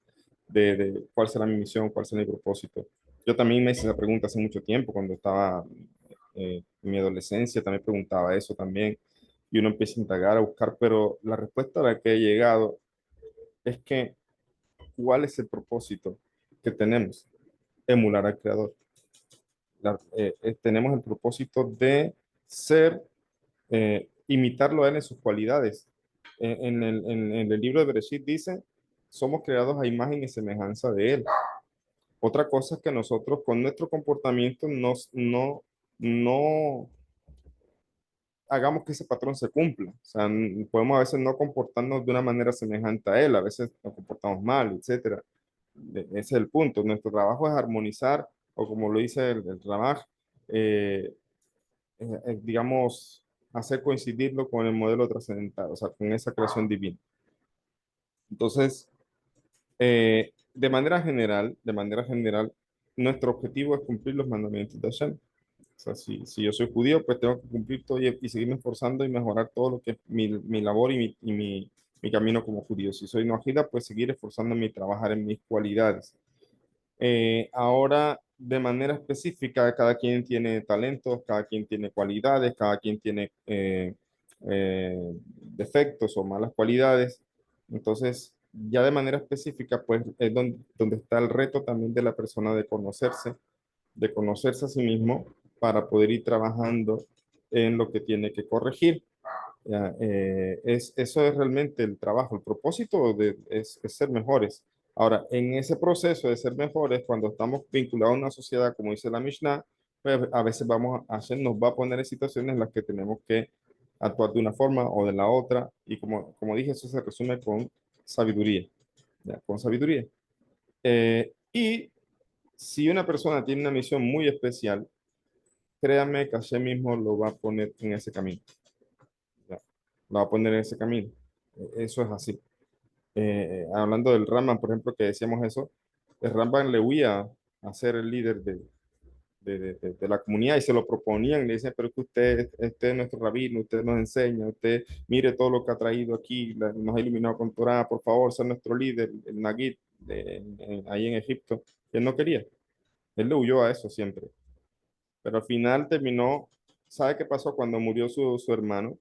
de cuál será mi misión, cuál será mi propósito. Yo también me hice esa pregunta hace mucho tiempo, cuando estaba en mi adolescencia, también preguntaba eso también. Y uno empieza a indagar, a buscar, pero la respuesta a la que he llegado es que, ¿cuál es el propósito que tenemos? Emular al Creador. Tenemos el propósito de ser, imitarlo a Él en sus cualidades. En el libro de Bereshit dice, somos creados a imagen y semejanza de Él. Otra cosa es que nosotros con nuestro comportamiento no hagamos que ese patrón se cumpla. O sea, podemos a veces no comportarnos de una manera semejante a Él, a veces nos comportamos mal, etcétera. Ese es el punto. Nuestro trabajo es armonizar, o como lo dice el Ramaj, eh, digamos, hacer coincidirlo con el modelo trascendental, o sea, con esa creación divina. Entonces, de manera general, nuestro objetivo es cumplir los mandamientos de Hashem. O sea, si yo soy judío, pues tengo que cumplir todo y seguirme esforzando y mejorar todo lo que es mi labor mi camino como judío. Si soy no pues seguir esforzándome y trabajar en mis cualidades. Ahora, de manera específica, cada quien tiene talentos, cada quien tiene cualidades, cada quien tiene defectos o malas cualidades. Entonces, ya de manera específica, pues es donde está el reto también de la persona de conocerse a sí mismo para poder ir trabajando en lo que tiene que corregir. Ya, eso es realmente el trabajo, el propósito es ser mejores. Ahora, en ese proceso de ser mejores, cuando estamos vinculados a una sociedad, como dice la Mishnah, pues a veces nos va a poner en situaciones en las que tenemos que actuar de una forma o de la otra, y como dije, eso se resume con sabiduría, ¿ya? Con sabiduría. Y si una persona tiene una misión muy especial, créanme que Hashem mismo lo va a poner en ese camino. Ya, lo va a poner en ese camino. Eso es así. Hablando del Ramban, por ejemplo, que decíamos eso, el Ramban le huía a ser el líder de la comunidad y se lo proponían, le decían, pero es que usted es nuestro rabino, usted nos enseña, usted mire todo lo que ha traído aquí, nos ha iluminado con Torah, por favor, sea nuestro líder, el Nagid, ahí en Egipto. Él no quería, él le huyó a eso siempre, pero al final terminó, ¿sabe qué pasó? Cuando murió su hermano,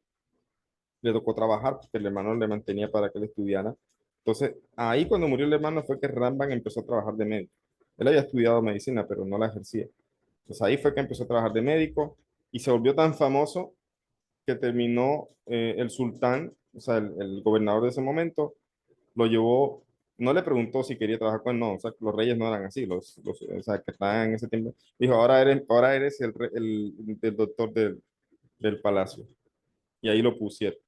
le tocó trabajar porque el hermano le mantenía para que él estudiara. Entonces, ahí cuando murió el hermano fue que Ramban empezó a trabajar de médico. Él había estudiado medicina, pero no la ejercía. Pues ahí fue que empezó a trabajar de médico y se volvió tan famoso que terminó el sultán, o sea, el gobernador de ese momento, lo llevó, no le preguntó si quería trabajar con él, no, o sea, los reyes no eran así, o sea, que estaban en ese tiempo. Dijo, ahora eres el doctor del palacio. Y ahí lo pusieron.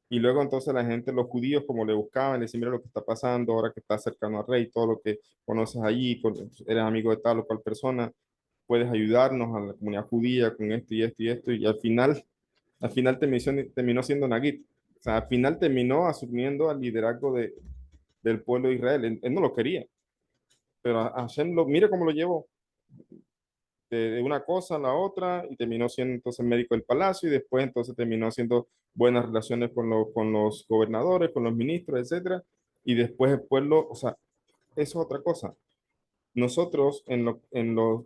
Y luego entonces la gente, los judíos, como le buscaban, le decían, mira lo que está pasando, ahora que estás cercano al rey, todo lo que conoces allí, eres amigo de tal o cual persona, puedes ayudarnos a la comunidad judía con esto y esto y esto. Y al final terminó siendo Nagid. O sea, al final terminó asumiendo el liderazgo del pueblo de Israel. Él no lo quería, pero a Hashem mire cómo lo llevó de una cosa a la otra y terminó siendo entonces médico del palacio y después entonces terminó haciendo buenas relaciones con los gobernadores, con los ministros, etcétera. Y después el pueblo, o sea, eso es otra cosa. Nosotros,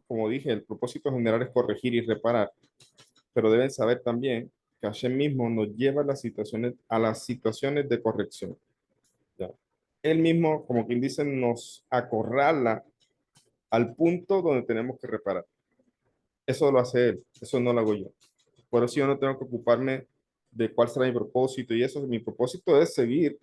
como dije, el propósito general es corregir y reparar, pero deben saber también que Hashem mismo nos lleva a las situaciones de corrección. ¿Ya? Él mismo, como quien dice, nos acorrala al punto donde tenemos que reparar. Eso lo hace él, eso no lo hago yo. Por eso yo no tengo que ocuparme de cuál será mi propósito y eso. Mi propósito es seguir,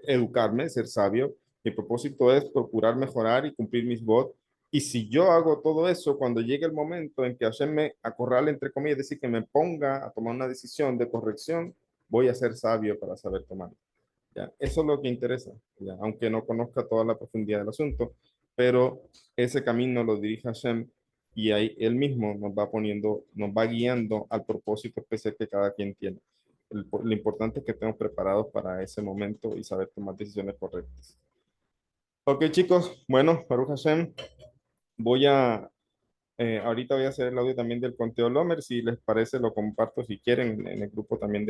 educarme, ser sabio. Mi propósito es procurar mejorar y cumplir mis votos. Y si yo hago todo eso, cuando llegue el momento en que Hashem me acorrale, entre comillas, es decir, que me ponga a tomar una decisión de corrección, voy a ser sabio para saber tomar. ¿Ya? Eso es lo que interesa, ¿ya? Aunque no conozca toda la profundidad del asunto, pero ese camino lo dirige Hashem y ahí él mismo nos va poniendo, nos va guiando al propósito especial que cada quien tiene. Lo importante es que estemos preparados para ese momento y saber tomar decisiones correctas. Ok, chicos, bueno, Baruch Hashem, ahorita voy a hacer el audio también del conteo Lomer, si les parece lo comparto si quieren en el grupo también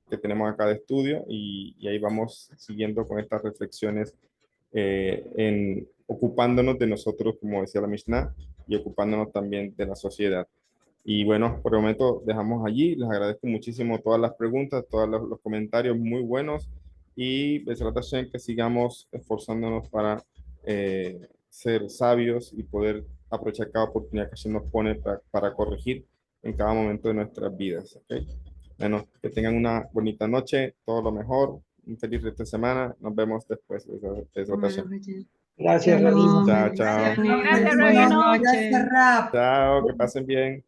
que tenemos acá de estudio y ahí vamos siguiendo con estas reflexiones ocupándonos de nosotros, como decía la Mishnah, y ocupándonos también de la sociedad. Y bueno, por el momento dejamos allí. Les agradezco muchísimo todas las preguntas, todos los comentarios muy buenos y Besrat Hashem que sigamos esforzándonos para ser sabios y poder aprovechar cada oportunidad que se nos pone para corregir en cada momento de nuestras vidas. ¿Okay? Bueno, que tengan una bonita noche, todo lo mejor, un feliz resto de semana. Nos vemos después. Besrat Hashem. Gracias, Rabino. Chao, chao. Gracias, Gracias, Rabino. Rabino. Gracias, Rap. Chao, que pasen bien.